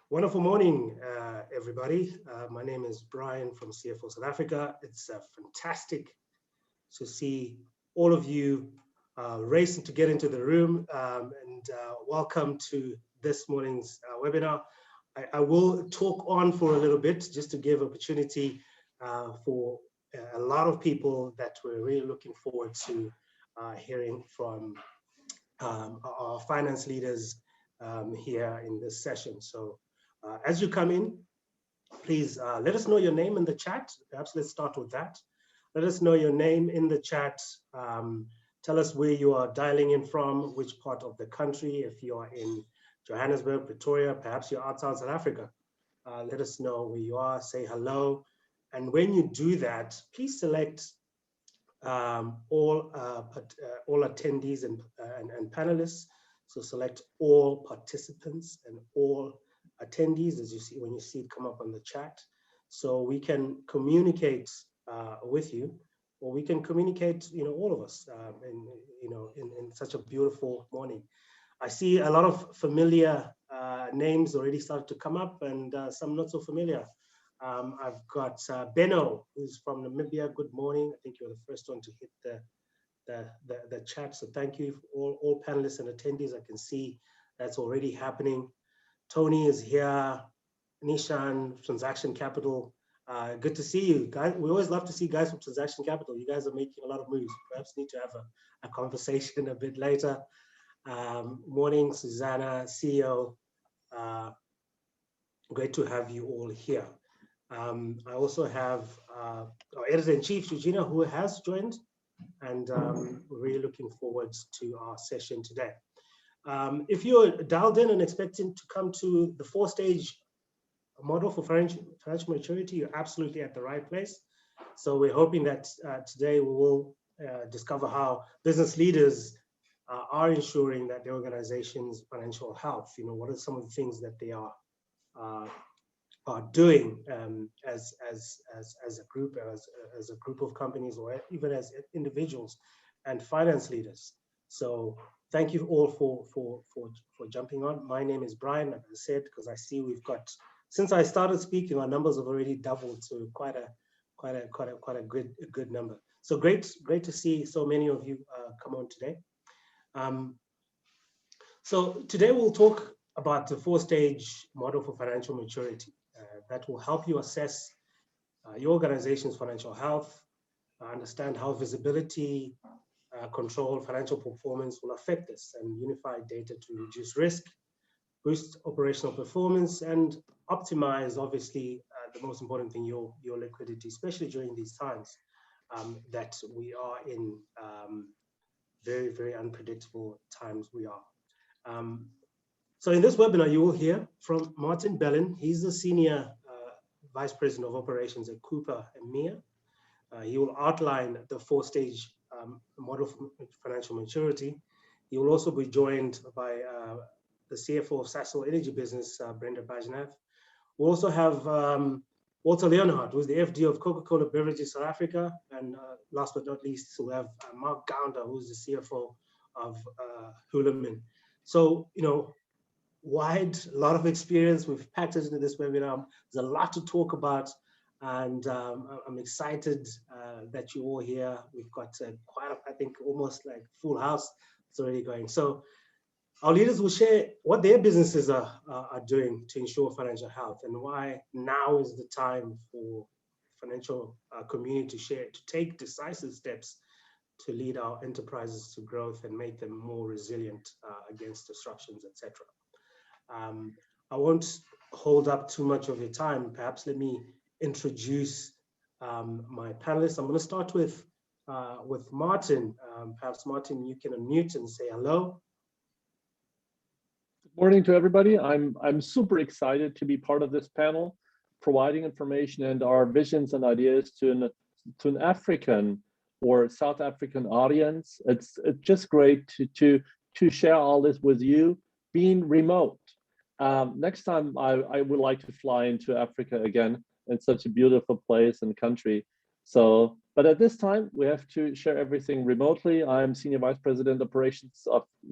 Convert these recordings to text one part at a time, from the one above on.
Wonderful morning, everybody. My name is Brian from CFO South Africa. It's fantastic to see all of you racing to get into the room, and welcome to this morning's webinar. I will talk on for a little bit just to give opportunity for a lot of people that we're really looking forward to hearing from our finance leaders here in this session. So as you come in, please let us know your name in the chat. Perhaps let's start with that. Let us know your name in the chat. Tell us where you are dialing in from, which part of the country. If you are in Johannesburg, Pretoria, perhaps you're outside South Africa. Let us know where you are, say hello. And when you do that, please select all attendees and panelists. So select all participants and all attendees, as you see when you see it come up on the chat, so we can communicate with you, or we can communicate, all of us, in such a beautiful morning. I see a lot of familiar names already started to come up, and some not so familiar. I've got Benno, who's from Namibia. Good morning. I think you're the first one to hit the chat. So thank you for all panelists and attendees. I can see that's already happening. Tony is here. Nishan, Transaction Capital. Good to see you guys. We always love to see guys from Transaction Capital. You guys are making a lot of moves. Perhaps need to have a conversation a bit later. Morning, Susanna, CEO. Great to have you all here. I also have our editor-in-chief, Eugenia, who has joined, and we're really looking forward to our session today. If you're dialed in and expecting to come to the four-stage model for financial maturity, you're absolutely at the right place. So we're hoping that today we will discover how business leaders are ensuring that their organization's financial health, what are some of the things that they are doing as a group, as a group of companies, or even as individuals and finance leaders. So thank you all for jumping on. My name is Brian, like I said, because I see we've got, since I started speaking, our numbers have already doubled to quite a good number. So great to see so many of you come on today. So today we'll talk about the four-stage model for financial maturity that will help you assess your organization's financial health, understand how visibility, control, financial performance will affect this, and unify data to reduce risk, boost operational performance, and optimize, obviously, the most important thing, your liquidity, especially during these times that we are in. Very, very unpredictable times we are. So in this webinar, you will hear from Martin Bellin. He's the Senior Vice President of Operations at Coupa EMEA. He will outline the four-stage model for financial maturity. He will also be joined by the CFO of Sasol Energy Business, Brenda Being. We also have Walter Leonhardt, who's the FD of Coca-Cola Beverages South Africa. And last but not least, we have Mark Gounder, who's the CFO of Hulamin. So, a lot of experience. We've packed it into this webinar. There's a lot to talk about, and I'm excited that you're all here. We've got I think almost like full house. It's already going. So our leaders will share what their businesses are doing to ensure financial health, and why now is the time for financial community to take decisive steps to lead our enterprises to growth and make them more resilient against disruptions, etc. I won't hold up too much of your time. Perhaps let me introduce my panelists. I'm going to start with Martin. Perhaps Martin, you can unmute and say hello. Good morning to everybody. I'm super excited to be part of this panel, providing information and our visions and ideas to an African or South African audience. It's just great to share all this with you, being remote. Next time I would like to fly into Africa again. It's such a beautiful place and country. So, but at this time we have to share everything remotely. I'm Senior Vice President Operations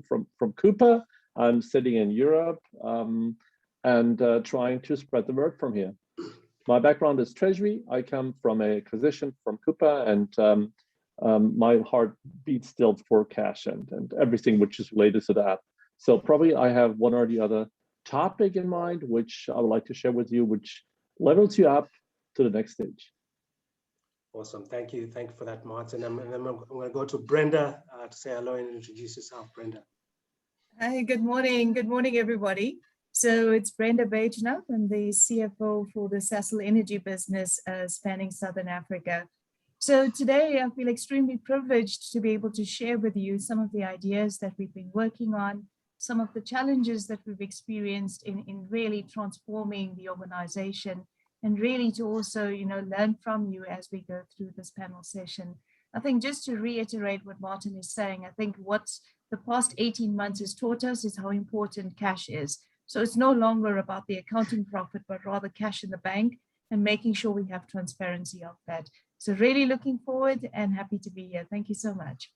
from Coupa. I'm sitting in Europe, and trying to spread the word from here. My background is treasury. I come from a acquisition from Coupa, and my heart beats still for cash and everything which is related to that. So probably I have one or the other topic in mind, which I would like to share with you, which levels you up to the next stage. Awesome. Thank you. Thank you for that, Martin. And then I'm going to go to Brenda to say hello and introduce yourself, Brenda. Hi, good morning. Good morning, everybody. So it's Brenda Being. I'm the CFO for the Sasol Energy business spanning Southern Africa. So today I feel extremely privileged to be able to share with you some of the ideas that we've been working on, some of the challenges that we've experienced in really transforming the organization, and really to also, learn from you as we go through this panel session. I think just to reiterate what Martin is saying, I think what the past 18 months has taught us is how important cash is. So it's no longer about the accounting profit, but rather cash in the bank and making sure we have transparency of that. So really looking forward and happy to be here. Thank you so much.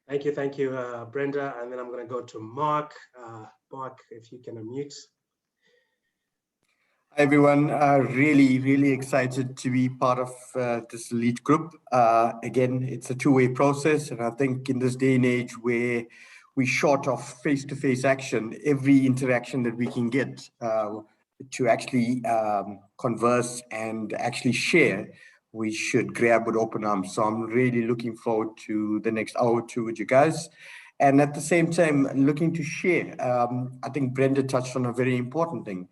Thank you, Brenda. And then I'm going to go to Mark. Mark, if you can unmute. Hi everyone, really excited to be part of this elite group. Again, it's a two-way process, and I think in this day and age where we're short of face-to-face action, every interaction that we can get to actually converse and actually share, we should grab with open arms. So I'm really looking forward to the next hour or two with you guys. And at the same time, looking to share. I think Brenda touched on a very important thing.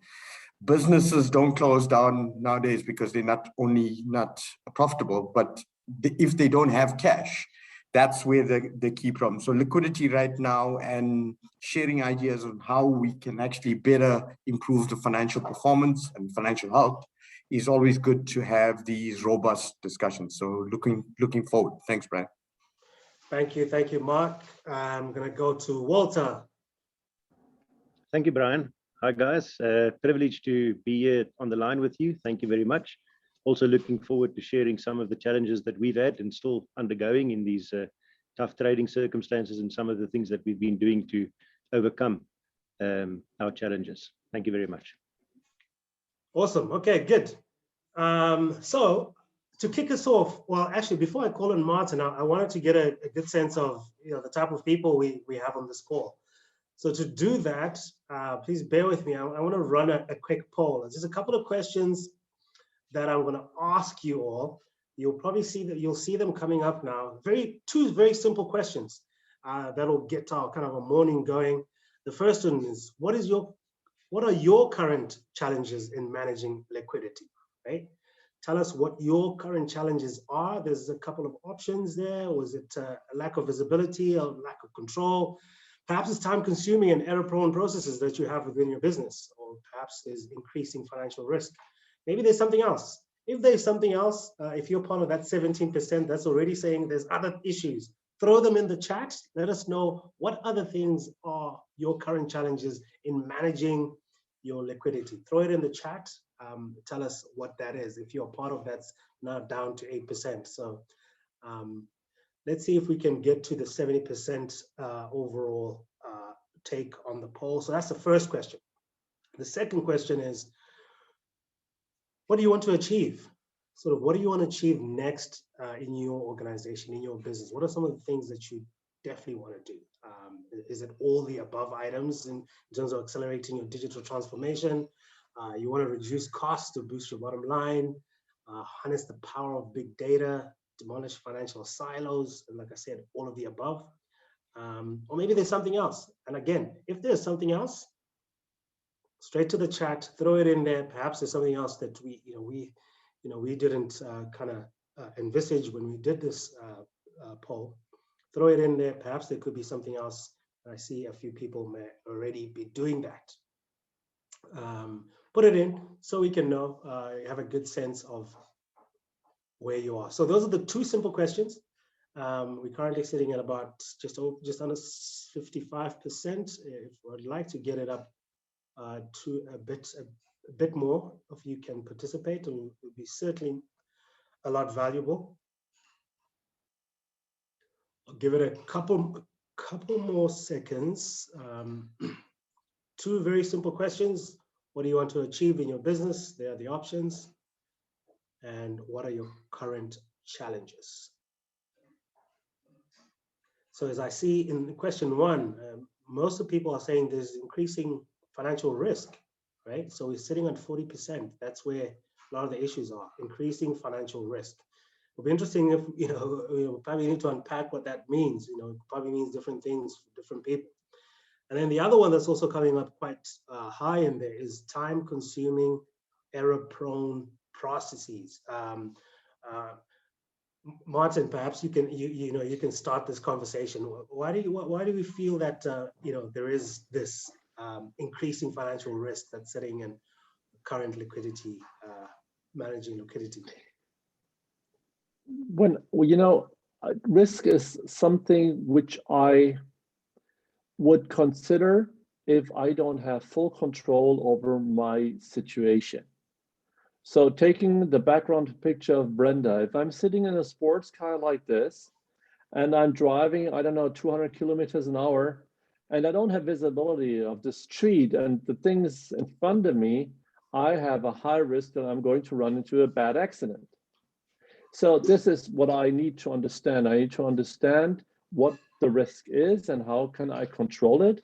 Businesses don't close down nowadays because they're not only not profitable, but if they don't have cash, that's where the key problem. So liquidity right now and sharing ideas on how we can actually better improve the financial performance and financial health is always good to have these robust discussions. So looking forward. Thanks, Brian. Thank you, Mark. I'm going to go to Walter. Thank you, Brian. Hi, guys. Privileged to be here on the line with you. Thank you very much. Also looking forward to sharing some of the challenges that we've had and still undergoing in these tough trading circumstances and some of the things that we've been doing to overcome our challenges. Thank you very much. Awesome. Okay, good. So to kick us off, well, actually, before I call on Martin, I wanted to get a good sense of the type of people we have on this call. So to do that, please bear with me. I want to run a quick poll. There's a couple of questions that I'm going to ask you all. You'll probably see them coming up now. Two very simple questions that'll get our kind of a morning going. The first one is, what are your current challenges in managing liquidity? Right? Tell us what your current challenges are. There's a couple of options there. Was it a lack of visibility, or lack of control? Perhaps it's time-consuming and error-prone processes that you have within your business, or perhaps there's increasing financial risk. Maybe there's something else. If there's something else, if you're part of that 17%, that's already saying there's other issues. Throw them in the chat. Let us know what other things are your current challenges in managing your liquidity. Throw it in the chat. Tell us what that is. If you're part of that's now down to 8%. So let's see if we can get to the 70% overall take on the poll. So that's the first question. The second question is, what do you want to achieve? Sort of, what do you want to achieve next in your organization, in your business? What are some of the things that you definitely want to do? Is it all the above items in terms of accelerating your digital transformation? You want to reduce costs to boost your bottom line, harness the power of big data, demolish financial silos, and like I said, all of the above. Or maybe there's something else. And again, if there's something else, straight to the chat, throw it in there. Perhaps there's something else that we didn't kind of envisage when we did this poll. Throw it in there. Perhaps there could be something else. I see a few people may already be doing that. Put it in so we can know, have a good sense of where you are. So those are the two simple questions. We're currently sitting at about just under 55%. If I'd like to get it up to a bit more of you can participate, and it would be certainly a lot valuable. I'll give it a couple more seconds. two very simple questions. What do you want to achieve in your business? There are the options. And what are your current challenges? So as I see in question one, most of the people are saying there's increasing financial risk, right? So we're sitting at 40%. That's where a lot of the issues are, increasing financial risk. It'll be interesting if, we probably need to unpack what that means. It probably means different things for different people. And then the other one that's also coming up quite high in there is time-consuming, error-prone processes. Martin, perhaps you can start this conversation. Why do we feel that there is this increasing financial risk that's sitting in current liquidity, managing liquidity? Risk is something which I would consider if I don't have full control over my situation. So taking the background picture of Brenda, if I'm sitting in a sports car like this, and I'm driving, I don't know, 200 kilometers an hour, and I don't have visibility of the street and the things in front of me, I have a high risk that I'm going to run into a bad accident. So this is what I need to understand. I need to understand what the risk is and how can I control it,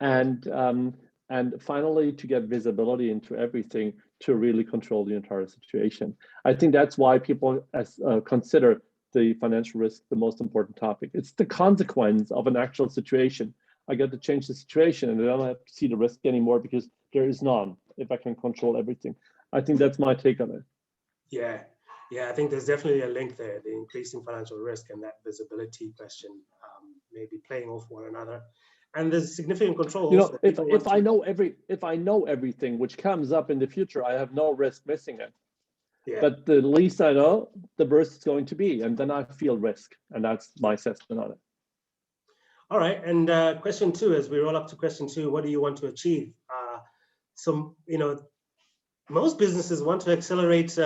and finally to get visibility into everything to really control the entire situation. I think that's why people consider the financial risk the most important topic. It's the consequence of an actual situation. I get to change the situation and I don't have to see the risk anymore because there is none if I can control everything. I think that's my take on it. Yeah, I think there's definitely a link there, the increasing financial risk and that visibility question, maybe playing off one another. And there's significant control. If I know everything which comes up in the future, I have no risk missing it. Yeah. But the least I know, the worse it's going to be, and then I feel risk, and that's my assessment on it. All right, and question two, as we roll up to question two, what do you want to achieve? Most businesses want to accelerate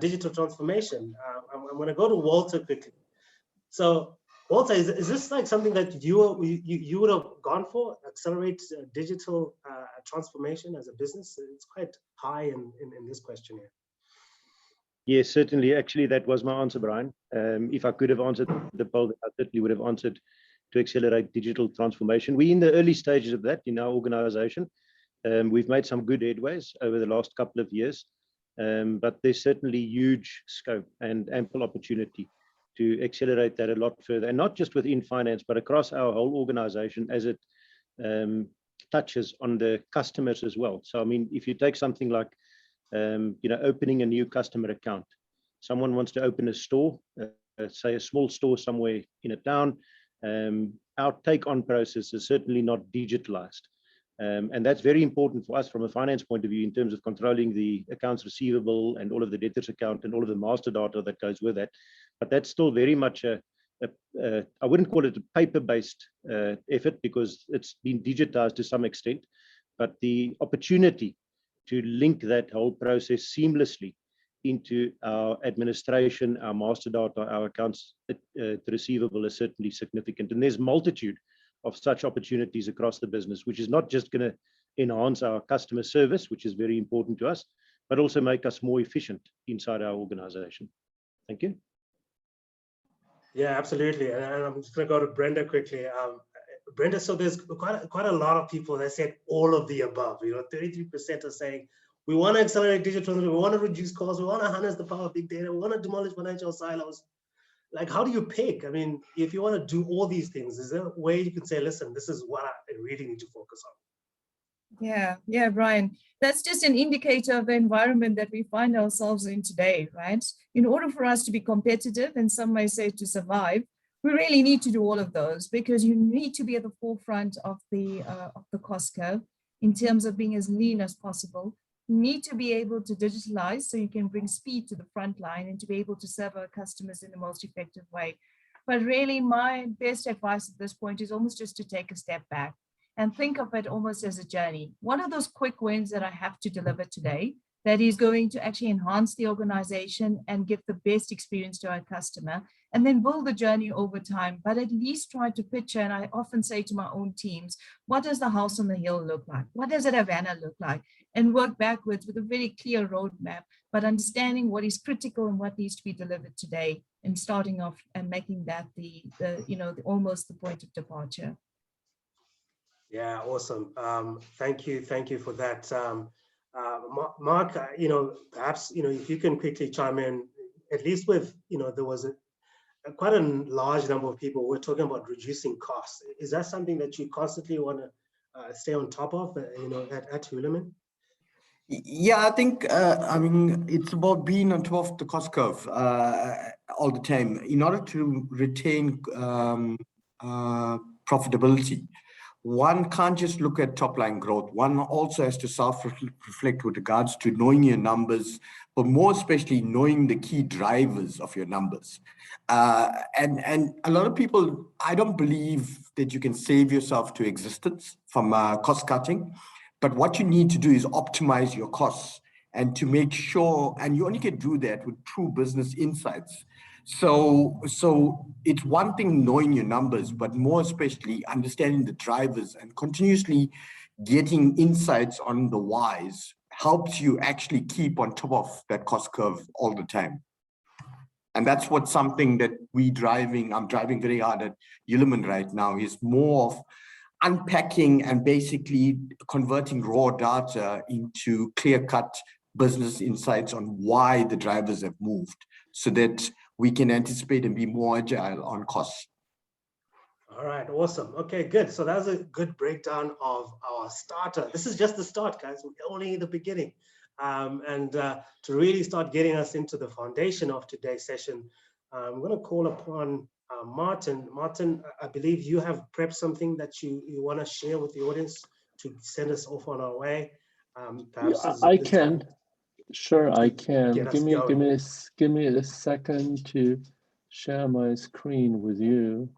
digital transformation. I'm going to go to Walter quickly. So, Walter, is this like something that you would have gone for, accelerate digital transformation as a business? It's quite high in this question here. Yes, certainly. Actually, that was my answer, Brian. If I could have answered the poll, I certainly would have answered to accelerate digital transformation. We're in the early stages of that in our organization. We've made some good headways over the last couple of years, but there's certainly huge scope and ample opportunity to accelerate that a lot further, and not just within finance, but across our whole organization as it touches on the customers as well. So, I mean, if you take something like, opening a new customer account, someone wants to open a store, say a small store somewhere in a town, our take-on process is certainly not digitalized. And that's very important for us from a finance point of view in terms of controlling the accounts receivable and all of the debtors account and all of the master data that goes with that. But that's still very much I wouldn't call it a paper-based effort because it's been digitized to some extent, but the opportunity to link that whole process seamlessly into our administration, our master data, our accounts receivable is certainly significant. And there's multitude of such opportunities across the business, which is not just going to enhance our customer service, which is very important to us, but also make us more efficient inside our organization. Thank you. Yeah, absolutely. And I'm just going to go to Brenda quickly. Brenda, so there's quite a lot of people that said all of the above. 33% are saying we want to accelerate digital, we want to reduce costs, we want to harness the power of big data, we want to demolish financial silos. Like, how do you pick? I mean, if you want to do all these things, is there a way you can say, listen, this is what I really need to focus on? Yeah, Brian, that's just an indicator of the environment that we find ourselves in today, right? In order for us to be competitive, and some may say to survive, we really need to do all of those because you need to be at the forefront of the cost curve in terms of being as lean as possible. You need to be able to digitalize so you can bring speed to the front line and to be able to serve our customers in the most effective way. But really, my best advice at this point is almost just to take a step back and think of it almost as a journey. What are those quick wins that I have to deliver today that is going to actually enhance the organization and give the best experience to our customer? and then build the journey over time, but at least try to picture, and I often say to my own teams, what does the house on the hill look like? What does a Havana look like? And work backwards with a very clear roadmap, but understanding what is critical and what needs to be delivered today, and starting off and making that almost the point of departure. Yeah, awesome. Thank you for that. Mark, perhaps, if you can quickly chime in, at least with, there was quite a large number of people were talking about reducing costs. Is that something that you constantly want to stay on top of, at Hulamin? Yeah, I think, it's about being on top of the cost curve all the time in order to retain profitability. One can't just look at top line growth. One also has to self-reflect with regards to knowing your numbers, but more especially knowing the key drivers of your numbers. And a lot of people, I don't believe that you can save yourself to existence from cost cutting, but what you need to do is optimize your costs and to make sure, and you only can do that with true business insights. So it's one thing knowing your numbers, but more especially understanding the drivers and continuously getting insights on the whys helps you actually keep on top of that cost curve all the time. And that's what something that I'm driving very hard at Hulamin right now, is more of unpacking and basically converting raw data into clear-cut business insights on why the drivers have moved, so that we can anticipate and be more agile on costs. All right, awesome. Okay, good. So that's a good breakdown of our starter. This is just the start, guys. We're only in the beginning. To really start getting us into the foundation of today's session, I'm going to call upon Martin. Martin, I believe you have prepped something that you want to share with the audience to send us off on our way. Perhaps I can. Sure, I can. Give me a second to share my screen with you.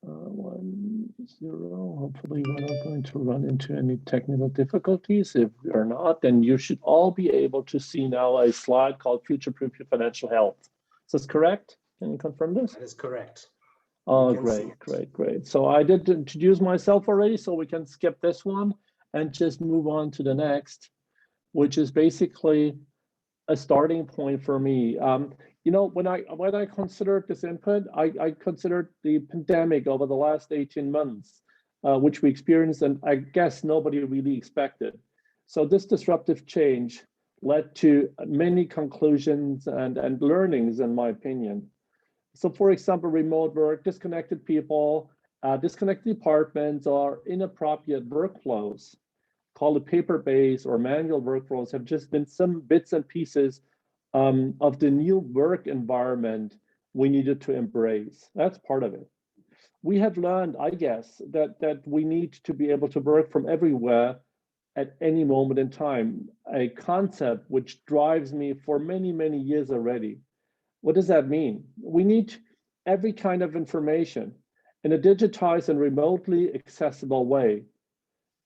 1, 0. Hopefully, we're not going to run into any technical difficulties. If we are not, then you should all be able to see now a slide called Future-Proof Your Financial Health. Is this correct? Can you confirm this? That is correct. Oh, great. So I did introduce myself already, so we can skip this one and just move on to the next, which is basically a starting point for me. When I considered this input, I considered the pandemic over the last 18 months, which we experienced, and I guess nobody really expected. So this disruptive change led to many conclusions and learnings, in my opinion. So for example, remote work, disconnected people, disconnected departments, or inappropriate workflows, call it paper-based or manual workflows, have just been some bits and pieces of the new work environment we needed to embrace. That's part of it. We have learned, I guess, that we need to be able to work from everywhere at any moment in time, a concept which drives me for many, many years already. What does that mean? We need every kind of information in a digitized and remotely accessible way.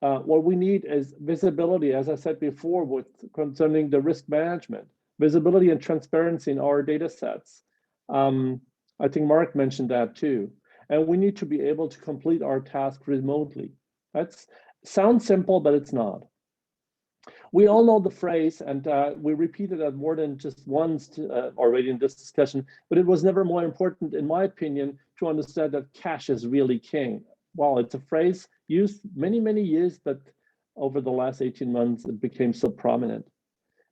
What we need is visibility, as I said before, concerning the risk management, visibility and transparency in our data sets. I think Mark mentioned that too. And we need to be able to complete our task remotely. That sounds simple, but it's not. We all know the phrase, and we repeated that more than just once already in this discussion, but it was never more important, in my opinion, to understand that cash is really king. Well, it's a phrase used many, many years, but over the last 18 months, it became so prominent.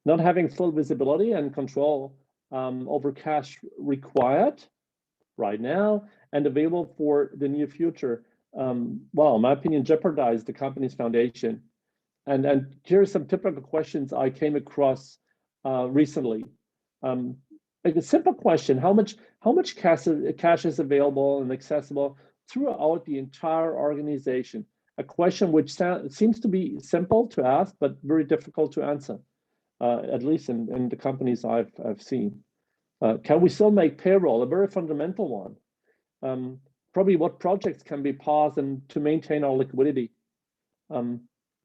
Not having full visibility and control over cash required right now and available for the near future, well, in my opinion, jeopardized the company's foundation. And here are some typical questions I came across recently. Like a simple question: how much cash is available and accessible throughout the entire organization? A question which seems to be simple to ask, but very difficult to answer, at least in the companies I've seen. Can we still make payroll? A very fundamental one. Probably what projects can be paused and to maintain our liquidity.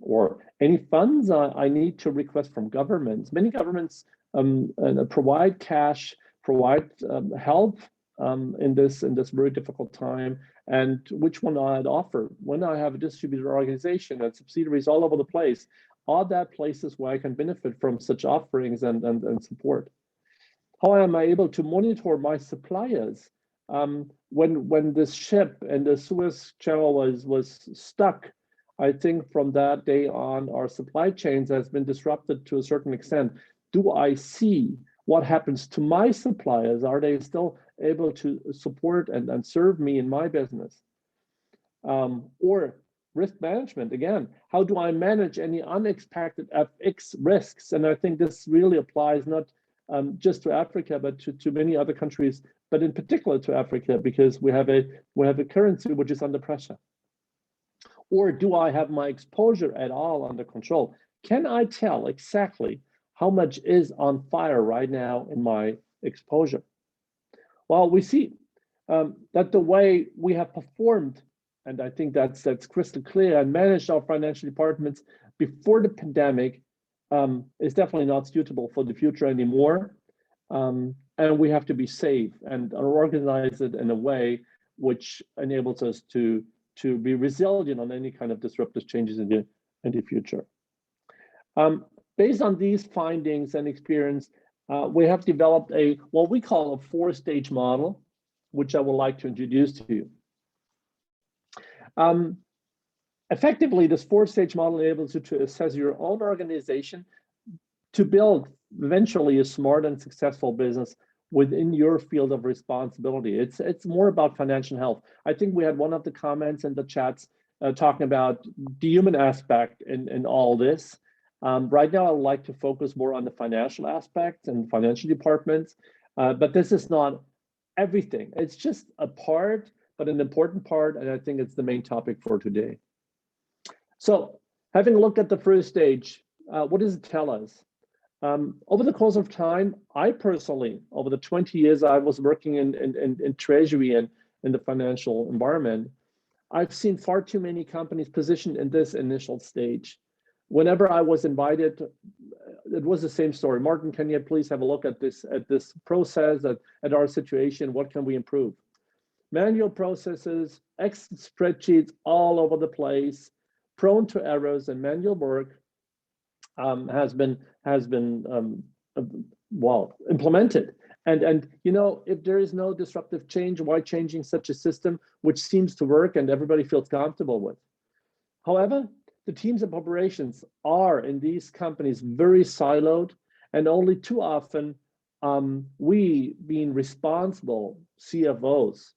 Or any funds I need to request from governments. Many governments provide cash provide help in this very difficult time, and which one I'd offer. When I have a distributed organization and subsidiaries all over the place, are there places where I can benefit from such offerings and support? How am I able to monitor my suppliers? When this ship in the Suez Channel was stuck, I think from that day on, our supply chains has been disrupted to a certain extent. Do I see what happens to my suppliers? Are they still able to support and serve me in my business? Or risk management, again, how do I manage any unexpected FX risks? And I think this really applies not just to Africa, but to many other countries, but in particular to Africa, because we have a currency which is under pressure. Or do I have my exposure at all under control? Can I tell exactly how much is on fire right now in my exposure? Well, we see that the way we have performed, and I think that's crystal clear, and managed our financial departments before the pandemic is definitely not suitable for the future anymore. And we have to be safe and organize it in a way which enables us to be resilient on any kind of disruptive changes in the future. Based on these findings and experience, we have developed what we call a four-stage model, which I would like to introduce to you. Effectively, this four-stage model enables you to assess your own organization to build eventually a smart and successful business within your field of responsibility. It's more about financial health. I think we had one of the comments in the chats talking about the human aspect in all this. Right now, I would like to focus more on the financial aspects and financial departments, but this is not everything. It's just a part, but an important part, and I think it's the main topic for today. So, having looked at the first stage, what does it tell us? Over the course of time, I personally, over the 20 years I was working in treasury and in the financial environment, I've seen far too many companies positioned in this initial stage. Whenever I was invited, it was the same story. Martin, can you please have a look at this process, at our situation? What can we improve? Manual processes, Excel spreadsheets all over the place, prone to errors, and manual work has been implemented. And you know, if there is no disruptive change, why changing such a system which seems to work and everybody feels comfortable with? However, the teams of operations are in these companies very siloed, and only too often we, being responsible CFOs,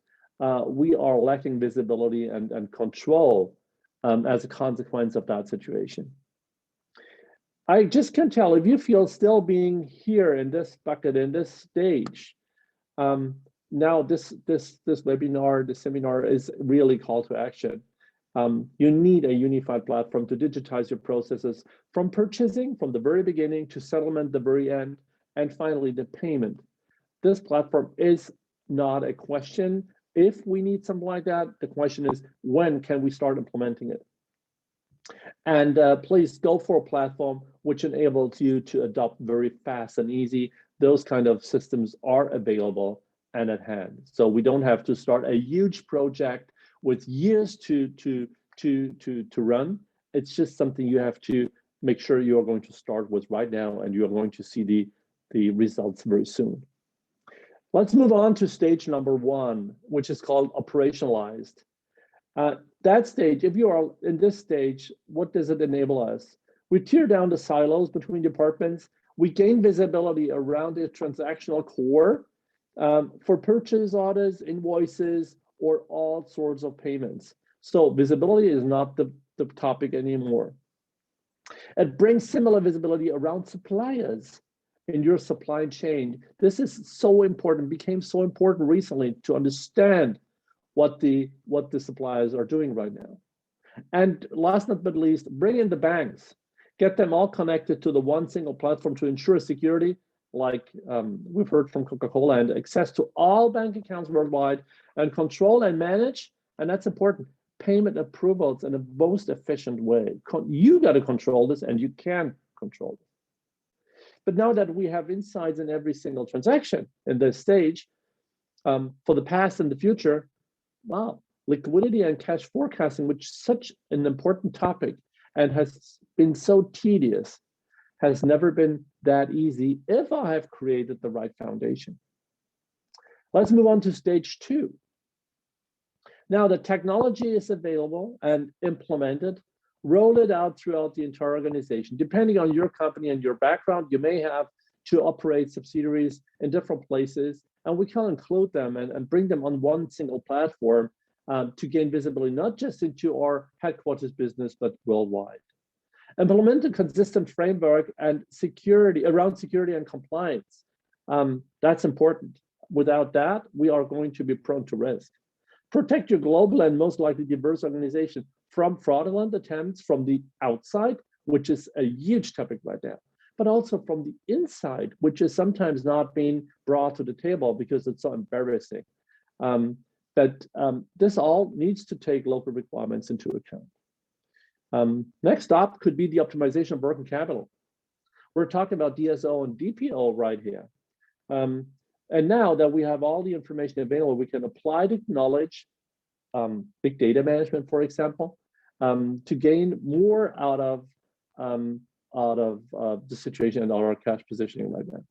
we are lacking visibility and control as a consequence of that situation. I just can tell if you feel still being here in this bucket, in this stage, now this webinar, this seminar is really call to action. You need a unified platform to digitize your processes from purchasing, from the very beginning, to settlement, the very end, and finally the payment. This platform is not a question if we need something like that. The question is, when can we start implementing it? And please go for a platform which enables you to adopt very fast and easy. Those kind of systems are available and at hand. So we don't have to start a huge project with years to run. It's just something you have to make sure you are going to start with right now, and you are going to see the results very soon. Let's move on to stage number one, which is called operationalized. That stage, if you are in this stage, what does it enable us? We tear down the silos between departments. We gain visibility around the transactional core for purchase orders, invoices, or all sorts of payments. So visibility is not the topic anymore. It brings similar visibility around suppliers in your supply chain. This is so important, became so important recently to understand what the suppliers are doing right now. And last but not least, bring in the banks, get them all connected to the one single platform to ensure security, like we've heard from Coca-Cola, and access to all bank accounts worldwide, and control and manage, and that's important, payment approvals in the most efficient way. You got to control this, and you can control this. But now that we have insights in every single transaction in this stage, for the past and the future, wow, liquidity and cash forecasting, which is such an important topic and has been so tedious, has never been that easy if I have created the right foundation. Let's move on to stage 2. Now the technology is available and implemented. Roll it out throughout the entire organization. Depending on your company and your background, you may have to operate subsidiaries in different places, and we can include them and bring them on one single platform to gain visibility, not just into our headquarters business, but worldwide. Implement a consistent framework and security around security and compliance. That's important. Without that, we are going to be prone to risk. Protect your global and most likely diverse organization from fraudulent attempts from the outside, which is a huge topic right now, but also from the inside, which is sometimes not being brought to the table because it's so embarrassing. This all needs to take local requirements into account. Next up could be the optimization of working capital. We're talking about DSO and DPO right here. And now that we have all the information available, we can apply the knowledge, big data management, for example, to gain more out of the situation and our cash positioning right now.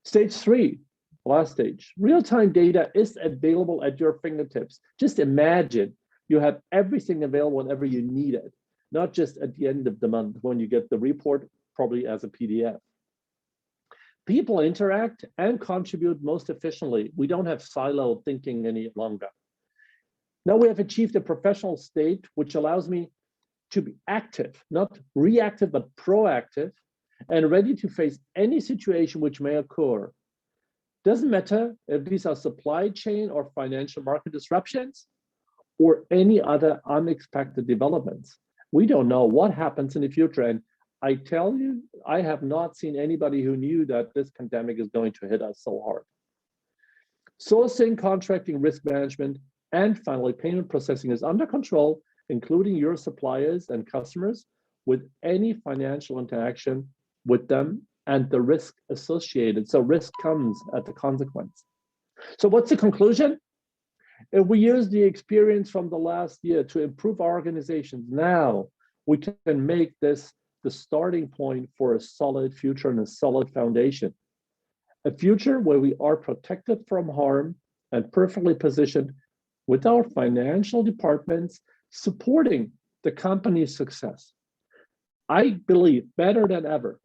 Stage 3, last stage, real-time data is available at your fingertips. Just imagine you have everything available whenever you need it, not just at the end of the month when you get the report, probably as a PDF. People interact and contribute most efficiently. We don't have silo thinking any longer. Now we have achieved a professional state, which allows me to be active, not reactive, but proactive, and ready to face any situation which may occur. Doesn't matter if these are supply chain or financial market disruptions or any other unexpected developments. We don't know what happens in the future. And I tell you, I have not seen anybody who knew that this pandemic is going to hit us so hard. Sourcing, contracting, risk management, and finally payment processing is under control, including your suppliers and customers, with any financial interaction with them and the risk associated. So risk comes at the consequence. So what's the conclusion? If we use the experience from the last year to improve our organizations now, we can make this the starting point for a solid future and a solid foundation. A future where we are protected from harm and perfectly positioned with our financial departments supporting the company's success. I believe better than ever,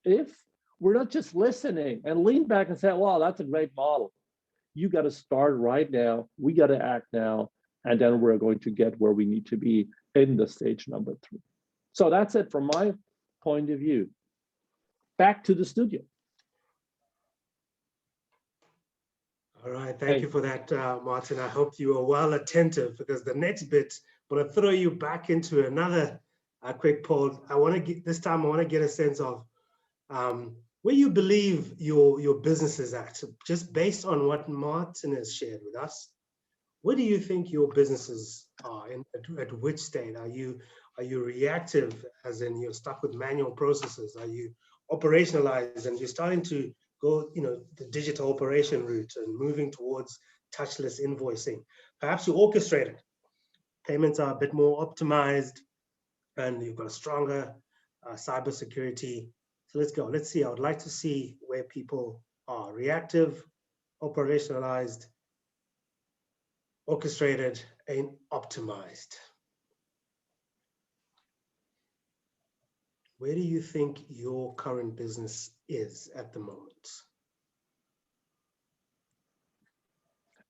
if we're not just listening and lean back and say, wow, that's a great model. You got to start right now. We got to act now. And then we're going to get where we need to be in the stage number 3. So that's it from my point of view. Back to the studio. All right, thank you for that, Martin. I hope you are well attentive, because the next bit, I'm going to throw you back into another quick poll. I want to get this time. I want to get a sense of where you believe your business is at, just based on what Martin has shared with us. Where do you think your businesses are? At which state are you? Are you reactive, as in you're stuck with manual processes? Are you operationalized and you're starting to go, the digital operation route and moving towards touchless invoicing? Perhaps you orchestrated. Payments are a bit more optimized, and you've got a stronger cybersecurity. So let's go. Let's see. I would like to see where people are: reactive, operationalized, orchestrated, and optimized. Where do you think your current business is at the moment?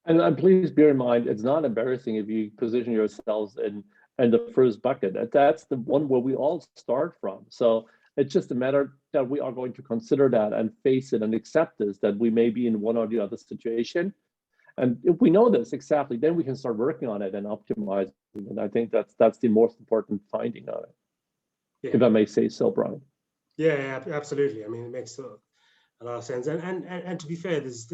And please bear in mind, it's not embarrassing if you position yourselves in the first bucket. That's the one where we all start from. So it's just a matter that we are going to consider that and face it and accept this, that we may be in one or the other situation. And if we know this exactly, then we can start working on it and optimize it. And I think that's the most important finding of it. Yeah. If I may say so, Brian. Yeah, absolutely. I mean, it makes a lot of sense. And to be fair, there's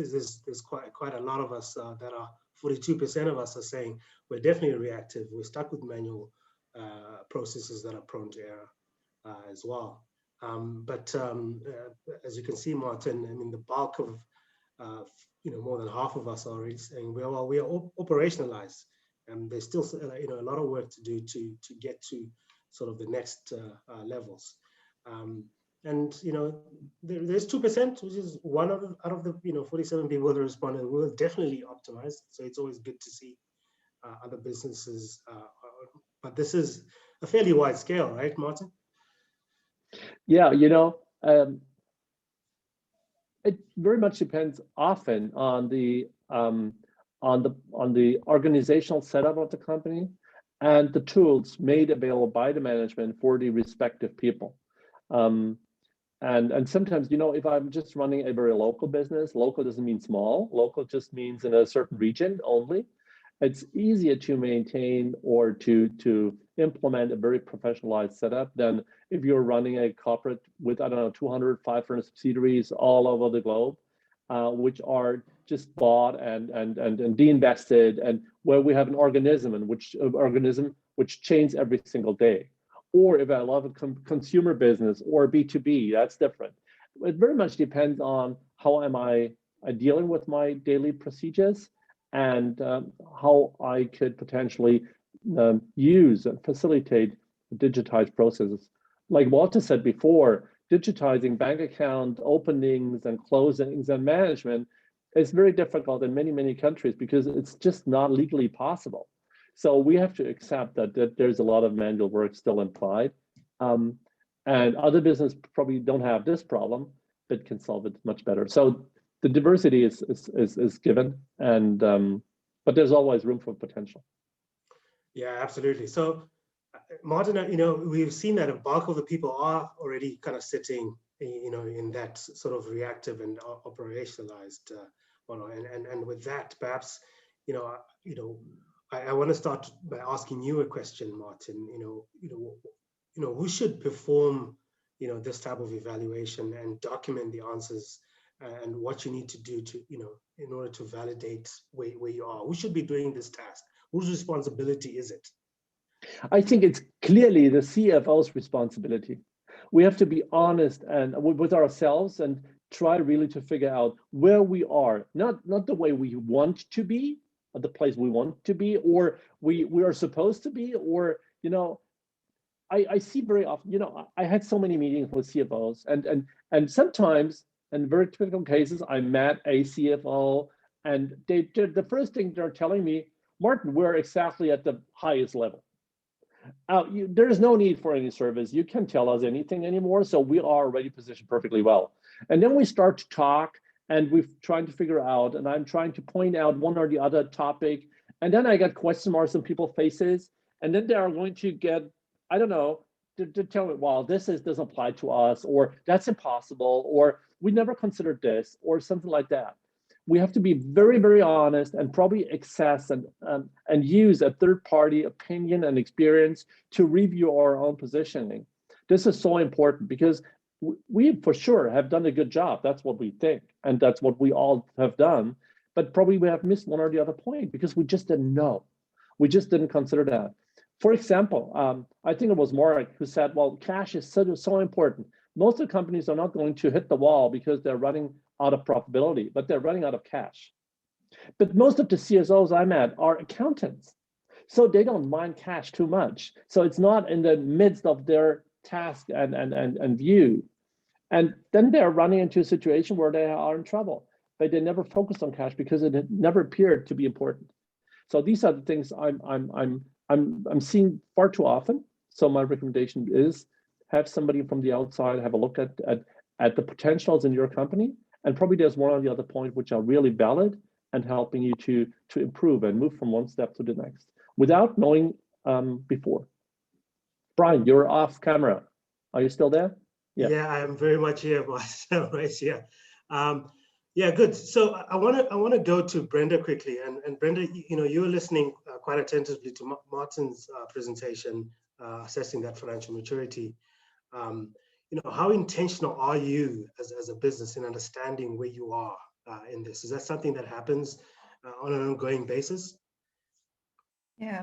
quite a lot of us that are 42% of us are saying we're definitely reactive. We're stuck with manual processes that are prone to error as well. As you can see, Martin, I mean, the bulk of, more than half of us are already saying, well, we are operationalized, and there's still, a lot of work to do to get to sort of the next levels. There's 2%, which is one out of the 47 people that responded. We'll definitely optimize. So it's always good to see other businesses, but this is a fairly wide scale, right, Martin? Yeah, it very much depends often on the organizational setup of the company and the tools made available by the management for the respective people. And sometimes, if I'm just running a very local business, local doesn't mean small. Local just means in a certain region only. It's easier to maintain or to implement a very professionalized setup than if you're running a corporate with, 200, 500 subsidiaries all over the globe, which are just bought and de-invested, and where we have an organism which changes every single day. Or if I love a consumer business or B2B, that's different. It very much depends on how am I dealing with my daily procedures, and how I could potentially use and facilitate digitized processes. Like Walter said before, digitizing bank account openings and closings and management is very difficult in many, many countries because it's just not legally possible. So we have to accept that there's a lot of manual work still implied. And other businesses probably don't have this problem, but can solve it much better. So the diversity is given, and but there's always room for potential. Yeah, absolutely. So, Martin, we've seen that a bulk of the people are already kind of sitting, in that sort of reactive and operationalized model. And with that, perhaps, I want to start by asking you a question, Martin. Who should perform, this type of evaluation and document the answers and what you need to do to, in order to validate where you are? Who should be doing this task? Whose responsibility is it? I think it's clearly the CFO's responsibility. We have to be honest and with ourselves and try really to figure out where we are, not the way we want to be, or the place we want to be, or we are supposed to be, or I see very often, I had so many meetings with CFOs, and sometimes in very typical cases, I met a CFO, and the first thing they're telling me, Martin, we're exactly at the highest level. There's no need for any service. You can't tell us anything anymore, so we are already positioned perfectly well. And then we start to talk, and we're trying to figure out, and I'm trying to point out one or the other topic, and then I get question marks on people's faces, and then they are going to get, I don't know, to tell me, well, this doesn't apply to us, or that's impossible, or we never considered this, or something like that. We have to be very, very honest and probably access and use a third-party opinion and experience to review our own positioning. This is so important because we for sure have done a good job. That's what we think, and that's what we all have done. But probably we have missed one or the other point because we just didn't know. We just didn't consider that. For example, I think it was Mark who said, well, cash is so important. Most of the companies are not going to hit the wall because they're running out of profitability, but they're running out of cash. But most of the CSOs I met are accountants, so they don't mind cash too much. So it's not in the midst of their task and view. And then they're running into a situation where they are in trouble, but they never focused on cash because it had never appeared to be important. So these are the things I'm seeing far too often. So my recommendation is have somebody from the outside have a look at the potentials in your company. And probably there's one or the other point which are really valid and helping you to improve and move from one step to the next without knowing before. Brian, you're off camera. Are you still there? Yeah, I am very much here myself, right here. Yeah, good. So I want to go to Brenda quickly, and Brenda, you were listening quite attentively to Martin's presentation, assessing that financial maturity. How intentional are you as a business in understanding where you are in this? Is that something that happens on an ongoing basis? Yeah,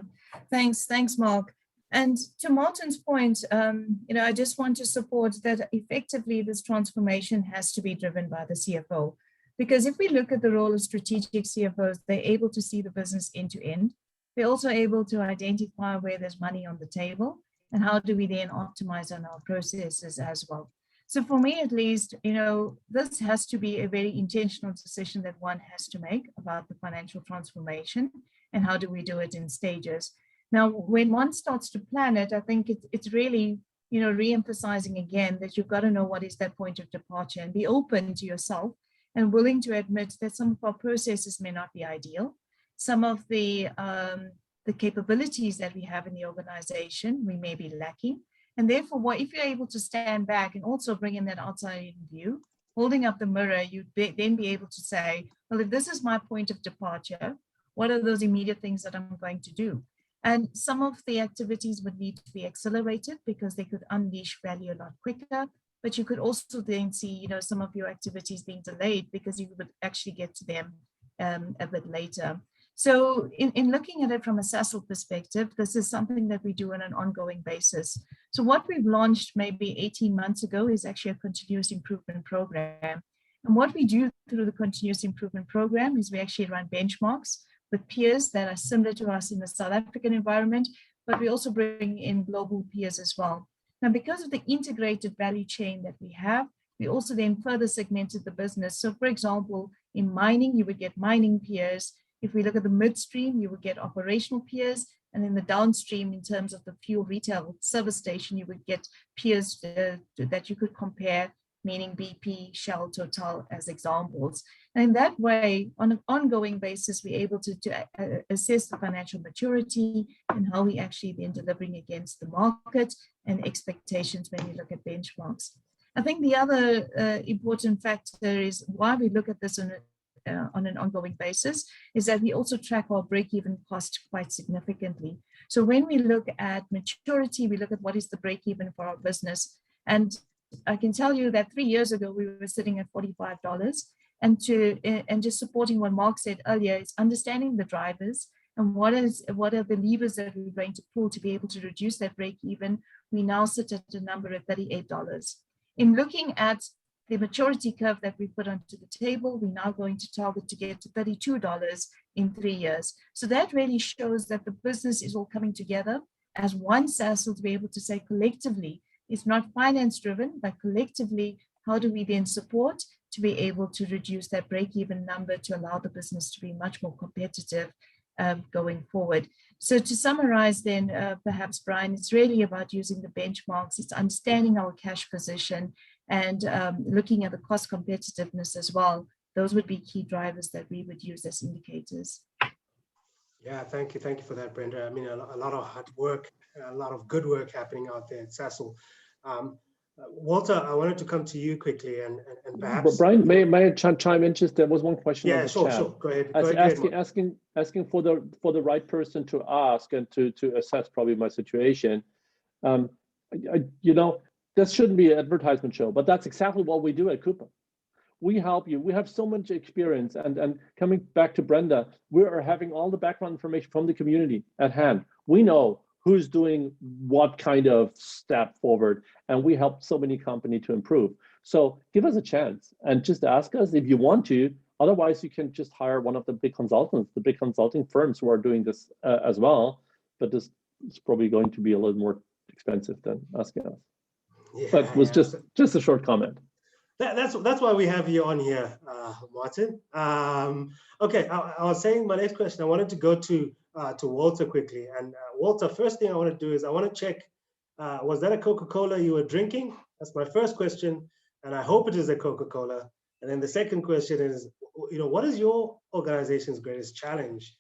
thanks, Mark. And to Martin's point, I just want to support that effectively this transformation has to be driven by the CFO. Because if we look at the role of strategic CFOs, they're able to see the business end to end. They're also able to identify where there's money on the table and how do we then optimize on our processes as well. So for me, at least, this has to be a very intentional decision that one has to make about the financial transformation and how do we do it in stages. Now, when one starts to plan it, I think it's really, re-emphasizing again that you've got to know what is that point of departure and be open to yourself and willing to admit that some of our processes may not be ideal. Some of the capabilities that we have in the organization, we may be lacking. And therefore, if you're able to stand back and also bring in that outside view, holding up the mirror, you'd then be able to say, well, if this is my point of departure, what are those immediate things that I'm going to do? And some of the activities would need to be accelerated because they could unleash value a lot quicker. But you could also then see, some of your activities being delayed because you would actually get to them a bit later. So in looking at it from a Sasol perspective, this is something that we do on an ongoing basis. So what we've launched maybe 18 months ago is actually a continuous improvement program. And what we do through the continuous improvement program is we actually run benchmarks with peers that are similar to us in the South African environment, but we also bring in global peers as well. Now, because of the integrated value chain that we have, we also then further segmented the business. So for example, in mining, you would get mining peers. If we look at the midstream, you would get operational peers. And in the downstream, in terms of the fuel retail service station, you would get peers that you could compare, meaning BP, Shell, Total as examples. And in that way, on an ongoing basis, we're able to assess the financial maturity and how we actually then delivering against the market and expectations when we look at benchmarks. I think the other important factor is why we look at this on an ongoing basis is that we also track our break-even cost quite significantly. So when we look at maturity, we look at what is the break-even for our business. And I can tell you that 3 years ago, we were sitting at $45. And just supporting what Mark said earlier is understanding the drivers and what are the levers that we're going to pull to be able to reduce that break-even. We now sit at a number of $38. In looking at the maturity curve that we put onto the table, we're now going to target to get to $32 in 3 years. So that really shows that the business is all coming together as one Sasol to be able to say collectively, it's not finance driven, but collectively, how do we then support to be able to reduce that break-even number to allow the business to be much more competitive going forward. So to summarize then, perhaps, Brian, it's really about using the benchmarks, it's understanding our cash position and looking at the cost competitiveness as well. Those would be key drivers that we would use as indicators. Yeah, thank you for that, Brenda. I mean, a lot of hard work, a lot of good work happening out there at Sasol. Walter, I wanted to come to you quickly and perhaps. But Brian, may I chime in? Just there was one question. Yeah, on the sure, chat. sure. Go ahead. Asking for the right person to ask and to assess probably my situation. This shouldn't be an advertisement show, but that's exactly what we do at Coupa. We help you. We have so much experience, and coming back to Brenda, we are having all the background information from the community at hand. We know who's doing what kind of step forward, and we help so many companies to improve. So give us a chance and just ask us if you want to. Otherwise, you can just hire one of the big consultants, the big consulting firms who are doing this as well. But this is probably going to be a little more expensive than asking us. Yeah, but it was just a short comment. That's why we have you on here, Martin. Okay, I was saying my next question. I wanted to go to Walter quickly. And Walter, first thing I want to do is I want to check, was that a Coca-Cola you were drinking? That's my first question, and I hope it is a Coca-Cola. And then the second question is, what is your organization's greatest challenge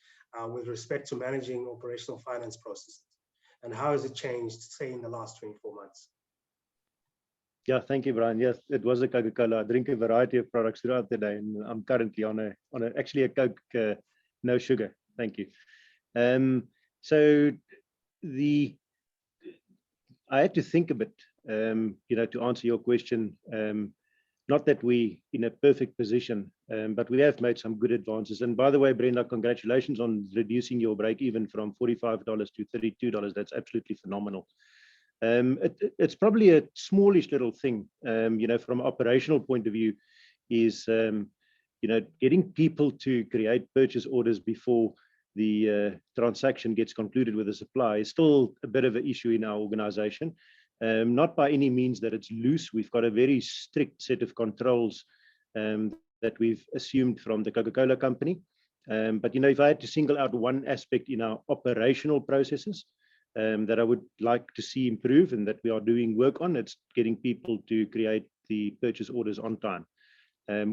with respect to managing operational finance processes? And how has it changed, say, in the last 24 months? Yeah, thank you, Brian. Yes, it was a Coca-Cola. I drink a variety of products throughout the day, and I'm currently on actually a Coke, no sugar. Thank you. So I had to think a bit, to answer your question. Not that we in a perfect position, but we have made some good advances. And by the way, Brenda, congratulations on reducing your break even from $45 to $32. That's absolutely phenomenal. It's probably a smallish little thing, from an operational point of view, is getting people to create purchase orders before the transaction gets concluded with the supplier is still a bit of an issue in our organization. Not by any means that it's loose. We've got a very strict set of controls that we've assumed from the Coca-Cola company. But if I had to single out one aspect in our operational processes that I would like to see improve and that we are doing work on, it's getting people to create the purchase orders on time,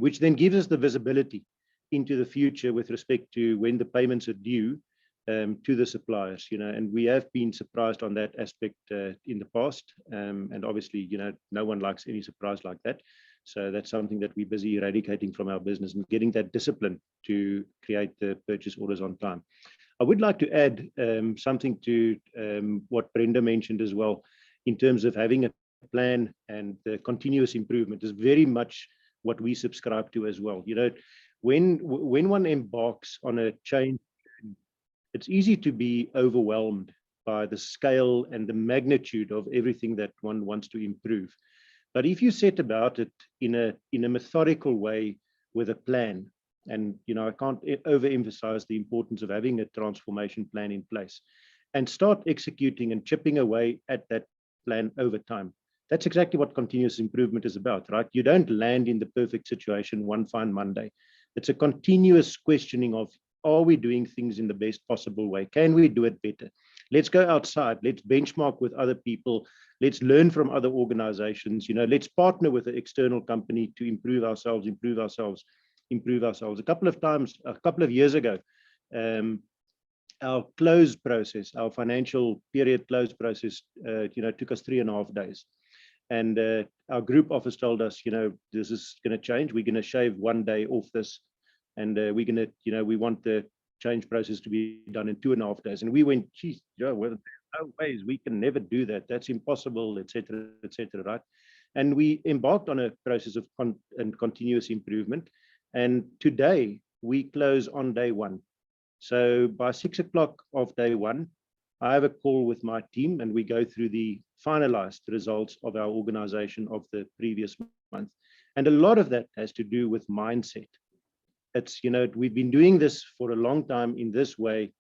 which then gives us the visibility into the future with respect to when the payments are due to the suppliers, and we have been surprised on that aspect in the past. And obviously, no one likes any surprise like that. So that's something that we're busy eradicating from our business and getting that discipline to create the purchase orders on time. I would like to add something to what Brenda mentioned as well, in terms of having a plan and the continuous improvement is very much what we subscribe to as well. When one embarks on a change, it's easy to be overwhelmed by the scale and the magnitude of everything that one wants to improve. But if you set about it in a methodical way with a plan, and I can't overemphasize the importance of having a transformation plan in place, and start executing and chipping away at that plan over time. That's exactly what continuous improvement is about, right? You don't land in the perfect situation one fine Monday. It's a continuous questioning of, are we doing things in the best possible way? Can we do it better? Let's go outside. Let's benchmark with other people. Let's learn from other organizations. Let's partner with an external company to improve ourselves. A couple of years ago, our close process, our financial period close process, took us 3.5 days. And our group office told us, this is going to change. We're going to shave 1 day off this. And we're going to, we want the change process to be done in 2.5 days. And we went, geez, Joe, well, no ways, we can never do that. That's impossible, etc., right? And we embarked on a process of continuous improvement. And today we close on day one. So by 6 o'clock of day one, I have a call with my team and we go through the finalized results of our organization of the previous month. And a lot of that has to do with mindset. It's, we've been doing this for a long time in this way.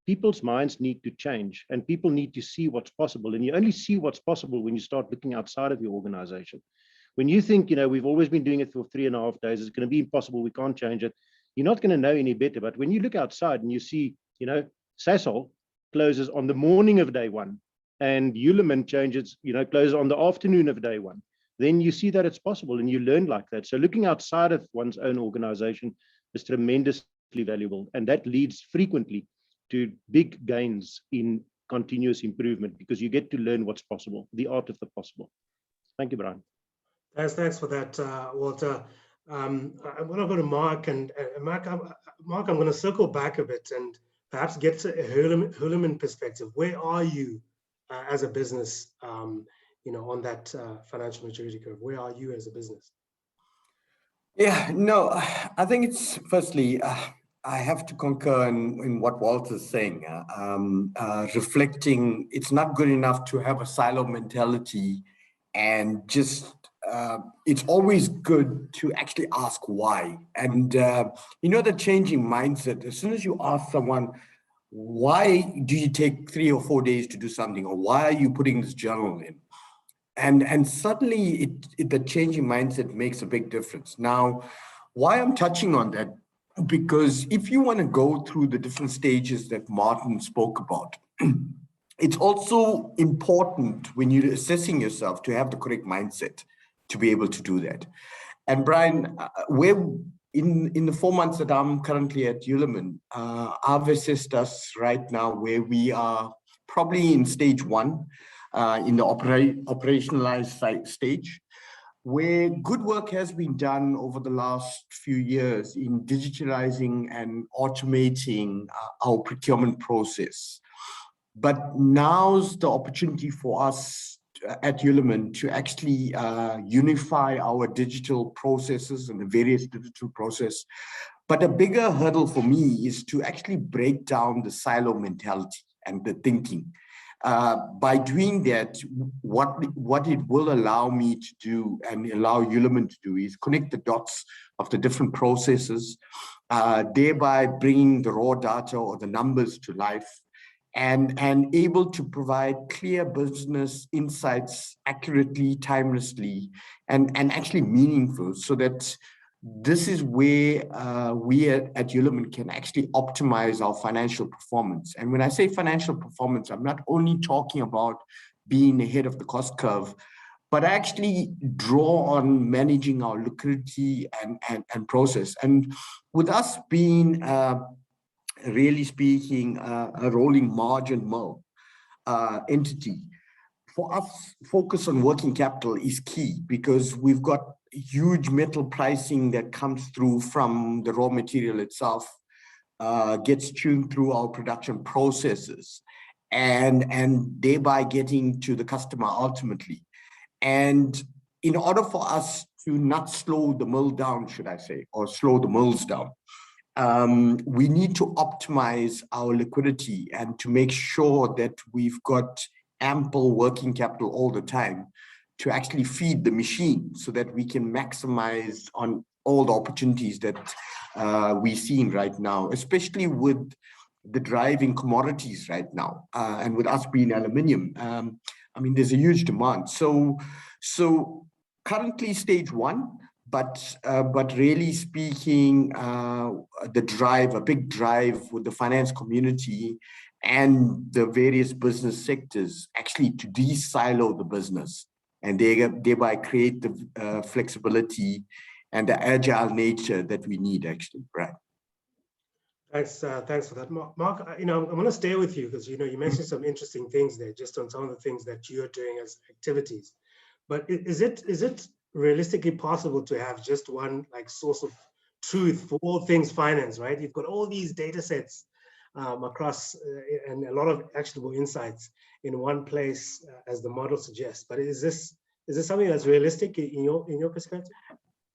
People's minds need to change and people need to see what's possible. And you only see what's possible when you start looking outside of your organization. When you think, we've always been doing it for 3.5 days, it's going to be impossible, we can't change it, you're not going to know any better. But when you look outside and you see, Sasol closes on the morning of day one and Uleman changes, closes on the afternoon of day one, then you see that it's possible and you learn like that. So looking outside of one's own organization is tremendously valuable. And that leads frequently to big gains in continuous improvement because you get to learn what's possible, the art of the possible. Thank you, Brian. Thanks for that, Walter. I'm going to go to Mark, and Mark, I'm going to circle back a bit and perhaps get a Hulaman perspective. Where are you as a business, on that financial maturity curve? Where are you as a business? Yeah, no, I think it's firstly, I have to concur in what Walter's saying. Reflecting, it's not good enough to have a silo mentality and just, it's always good to actually ask why. And, the changing mindset, as soon as you ask someone, why do you take 3 or 4 days to do something? Or why are you putting this journal in? And suddenly the changing mindset makes a big difference. Now, why I'm touching on that, because if you want to go through the different stages that Martin spoke about, it's also important when you're assessing yourself to have the correct mindset to be able to do that. And Brian, in the 4 months that I'm currently at Uleman, I've assessed us right now where we are probably in stage 1, in the operationalized stage, where good work has been done over the last few years in digitalizing and automating our procurement process. But now's the opportunity for us at Uliman to actually unify our digital processes and the various digital process. But a bigger hurdle for me is to actually break down the silo mentality and the thinking. By doing that, what it will allow me to do and allow Uliman to do is connect the dots of the different processes, thereby bringing the raw data or the numbers to life, and able to provide clear business insights accurately, timelessly, and actually meaningful, so that this is where we at Uliman can actually optimize our financial performance. And when I say financial performance, I'm not only talking about being ahead of the cost curve, but actually draw on managing our liquidity and process. And with us being, really speaking, a rolling margin mill entity, for us, focus on working capital is key, because we've got huge metal pricing that comes through from the raw material itself, gets tuned through our production processes, and thereby getting to the customer ultimately. And in order for us to not slow the mill down, should I say, or slow the mills down, we need to optimize our liquidity and to make sure that we've got ample working capital all the time to actually feed the machine, so that we can maximize on all the opportunities that we're seeing right now, especially with the driving commodities right now, and with us being aluminium. I mean, there's a huge demand. So currently stage one, but really speaking, a big drive with the finance community and the various business sectors actually to de-silo the business, and thereby create the flexibility and the agile nature that we need, actually, right? Thanks for that, Mark. I'm going to stay with you, because you mentioned some interesting things there, just on some of the things that you're doing as activities. But is it realistically possible to have just one source of truth for all things finance, right? You've got all these data sets across and a lot of actionable insights in one place, as the model suggests. But is this something that's realistic in your perspective?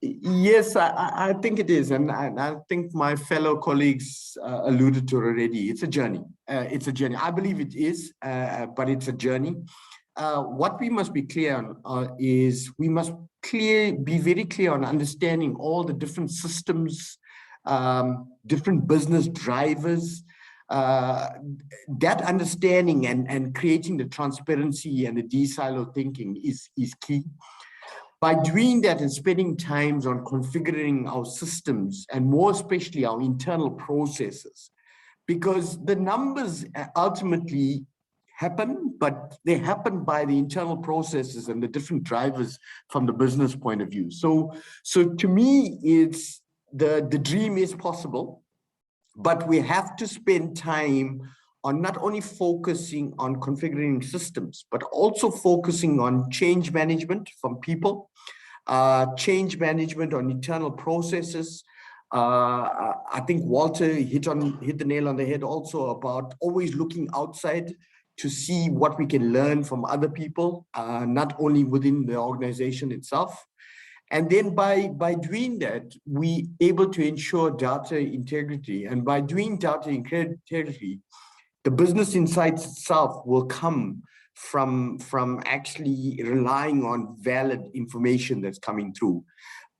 Yes, I think it is, and I think my fellow colleagues alluded to it already. It's a journey. It's a journey. I believe it is, but it's a journey. What we must be clear on is we must be very clear on understanding all the different systems, different business drivers. That understanding and creating the transparency and the de-silo thinking is key. By doing that and spending times on configuring our systems, and more especially our internal processes, because the numbers ultimately happen, but they happen by the internal processes and the different drivers from the business point of view. So to me, it's the dream is possible, but we have to spend time on not only focusing on configuring systems, but also focusing on change management from people, change management on internal processes. I think Walter hit the nail on the head also about always looking outside to see what we can learn from other people, not only within the organization itself. And then by doing that, we able to ensure data integrity. And by doing data integrity, the business insights itself will come from actually relying on valid information that's coming through.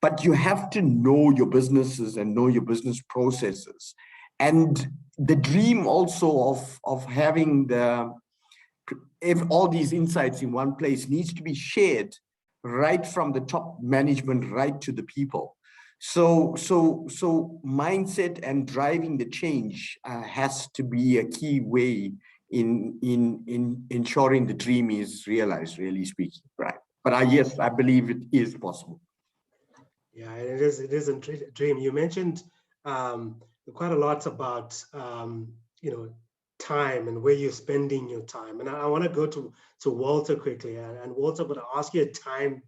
But you have to know your businesses and know your business processes. And the dream also of having all these insights in one place needs to be shared right from the top management right to the people. So mindset and driving the change has to be a key way in ensuring the dream is realized, really speaking, right? But yes, I believe it is possible. Yeah, it is a dream. You mentioned quite a lot about time and where you're spending your time, and I want to go to Walter quickly. And Walter, I'm going to ask you a time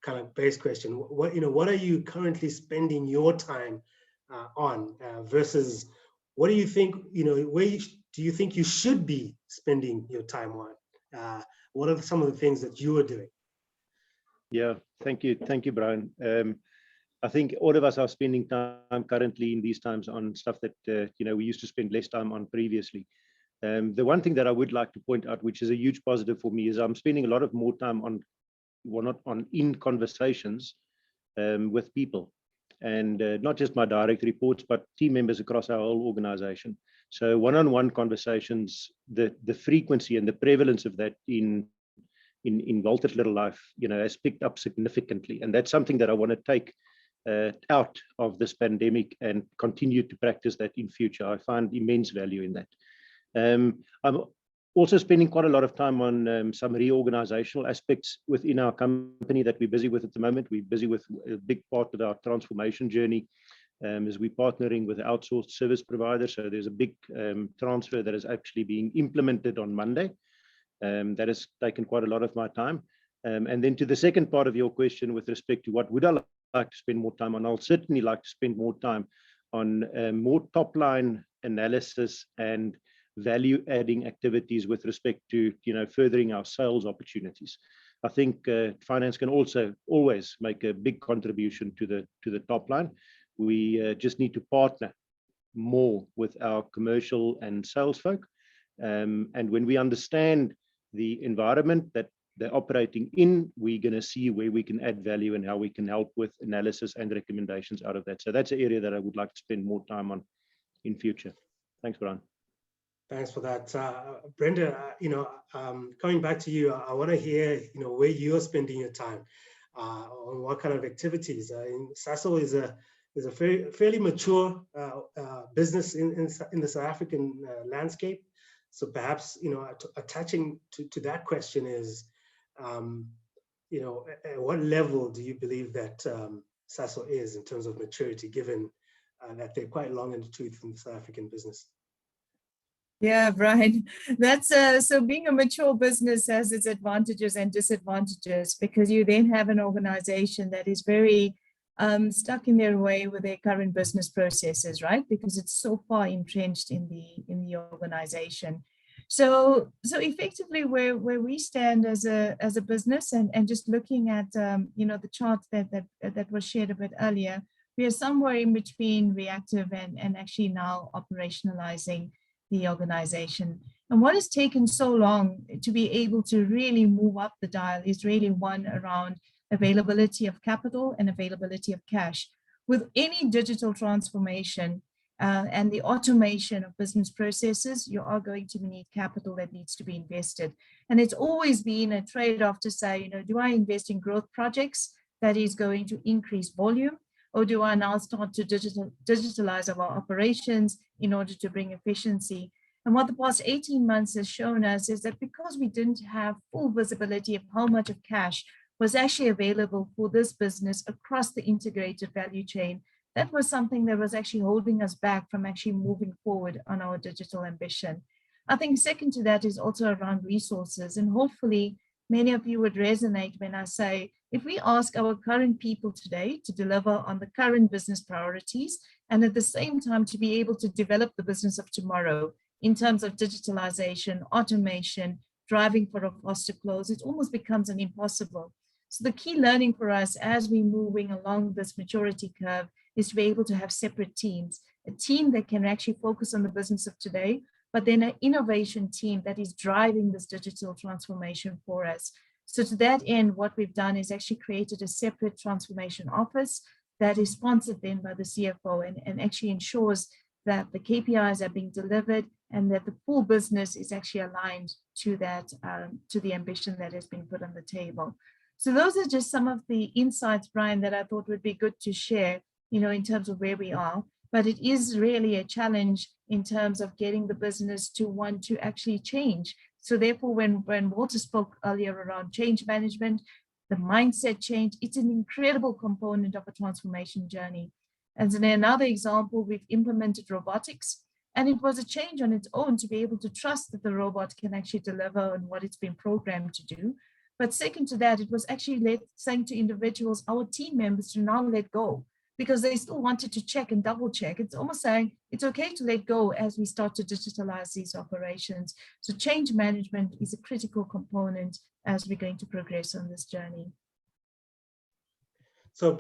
kind of based question. What are you currently spending your time on versus what do you think, where do you think you should be spending your time on? what are some of the things that you are doing? Yeah, thank you, Brian. I think all of us are spending time currently in these times on stuff that we used to spend less time on previously. The one thing that I would like to point out, which is a huge positive for me, is I'm spending a lot of more time on, well, not on, in conversations with people, and not just my direct reports, but team members across our whole organization. So one-on-one conversations, the frequency and the prevalence of that in Walter's little life, has picked up significantly, and that's something that I want to take out of this pandemic and continue to practice that in future. I find immense value in that. I'm also spending quite a lot of time on some reorganizational aspects within our company that we're busy with at the moment. We're busy with a big part of our transformation journey as we're partnering with outsourced service providers. So there's a big transfer that is actually being implemented on Monday. That has taken quite a lot of my time. And then to the second part of your question with respect to what would I like to spend more time on, I'll certainly like to spend more time on more top-line analysis and value-adding activities with respect to furthering our sales opportunities. I think finance can also always make a big contribution to the top line. We just need to partner more with our commercial and sales folk, and when we understand the environment that they're operating in, we're going to see where we can add value and how we can help with analysis and recommendations out of that. So that's an area that I would like to spend more time on in future. Thanks, Brian. Thanks for that. Brenda, coming back to you, I want to hear, where you're spending your time, on what kind of activities. Sasol is a fairly mature business in the South African landscape. So perhaps, attaching to that question is, at what level do you believe that Sasol is in terms of maturity, given that they're quite long in the tooth in the South African business? Yeah, Brian, that's so being a mature business has its advantages and disadvantages, because you then have an organization that is very stuck in their way with their current business processes, right? Because it's so far entrenched in the organization. So effectively, where we stand as a business, and just looking at the chart that was shared a bit earlier, we are somewhere in between reactive and actually now operationalizing the organization. And what has taken so long to be able to really move up the dial is really one around availability of capital and availability of cash. With any digital transformation and the automation of business processes, you are going to need capital that needs to be invested. And it's always been a trade-off to say, do I invest in growth projects that is going to increase volume? Or do I now start to digitalize our operations in order to bring efficiency? And what the past 18 months has shown us is that because we didn't have full visibility of how much of cash was actually available for this business across the integrated value chain, that was something that was actually holding us back from actually moving forward on our digital ambition. I think second to that is also around resources. And hopefully many of you would resonate when I say, if we ask our current people today to deliver on the current business priorities, and at the same time to be able to develop the business of tomorrow in terms of digitalization, automation, driving for a faster close, it almost becomes an impossible. So the key learning for us as we're moving along this maturity curve is to be able to have separate teams, a team that can actually focus on the business of today, but then an innovation team that is driving this digital transformation for us. So to that end, what we've done is actually created a separate transformation office that is sponsored then by the CFO and actually ensures that the KPIs are being delivered and that the full business is actually aligned to that, to the ambition that has been put on the table. So those are just some of the insights, Brian, that I thought would be good to share, in terms of where we are. But it is really a challenge in terms of getting the business to want to actually change. So therefore, when Walter spoke earlier around change management, the mindset change, it's an incredible component of a transformation journey. As another example, we've implemented robotics, and it was a change on its own to be able to trust that the robot can actually deliver on what it's been programmed to do. But second to that, it was actually saying to individuals, our team members, to now let go. because they still wanted to check and double check. It's almost saying it's okay to let go as we start to digitalize these operations. So change management is a critical component as we're going to progress on this journey. So,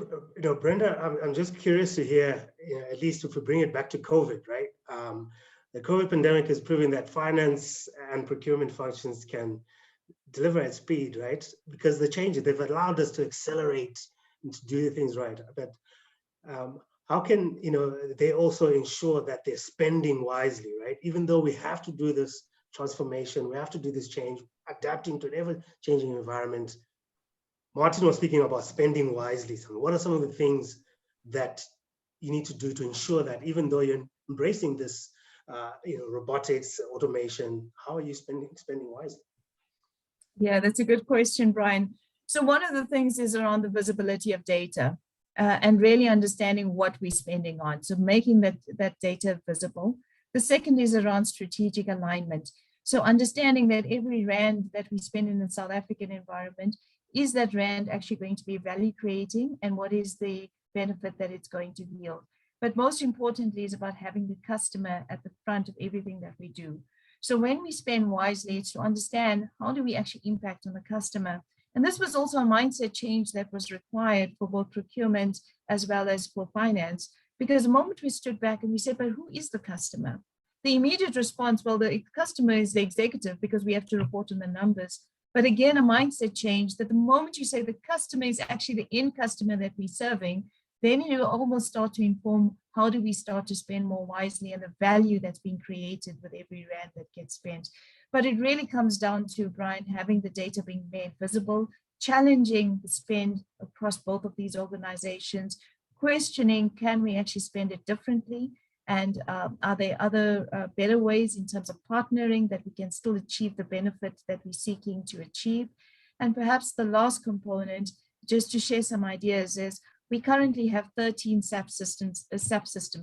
Brenda, I'm just curious to hear, at least if we bring it back to COVID, right? The COVID pandemic has proven that finance and procurement functions can deliver at speed, right? Because the changes, they've allowed us to accelerate and to do things right. But how can they also ensure that they're spending wisely, right? Even though we have to do this transformation, we have to do this change, adapting to an ever-changing environment. Martin was speaking about spending wisely. So what are some of the things that you need to do to ensure that even though you're embracing this, robotics, automation, how are you spending wisely? Yeah, that's a good question, Brian. So one of the things is around the visibility of data and really understanding what we're spending on. So making that data visible. The second is around strategic alignment. So understanding that every rand that we spend in the South African environment, is that rand actually going to be value creating, and what is the benefit that it's going to yield? But most importantly is about having the customer at the front of everything that we do. So when we spend wisely, it's to understand how do we actually impact on the customer. And this was also a mindset change that was required for both procurement as well as for finance, because the moment we stood back and we said, but who is the customer? The immediate response, well, the customer is the executive because we have to report on the numbers. But again, a mindset change that the moment you say the customer is actually the end customer that we're serving, then you almost start to inform how do we start to spend more wisely and the value that's being created with every rand that gets spent. But it really comes down to, Brian, having the data being made visible, challenging the spend across both of these organizations, questioning, can we actually spend it differently? And are there other better ways in terms of partnering that we can still achieve the benefit that we're seeking to achieve? And perhaps the last component, just to share some ideas, is we currently have 13 SAP systems,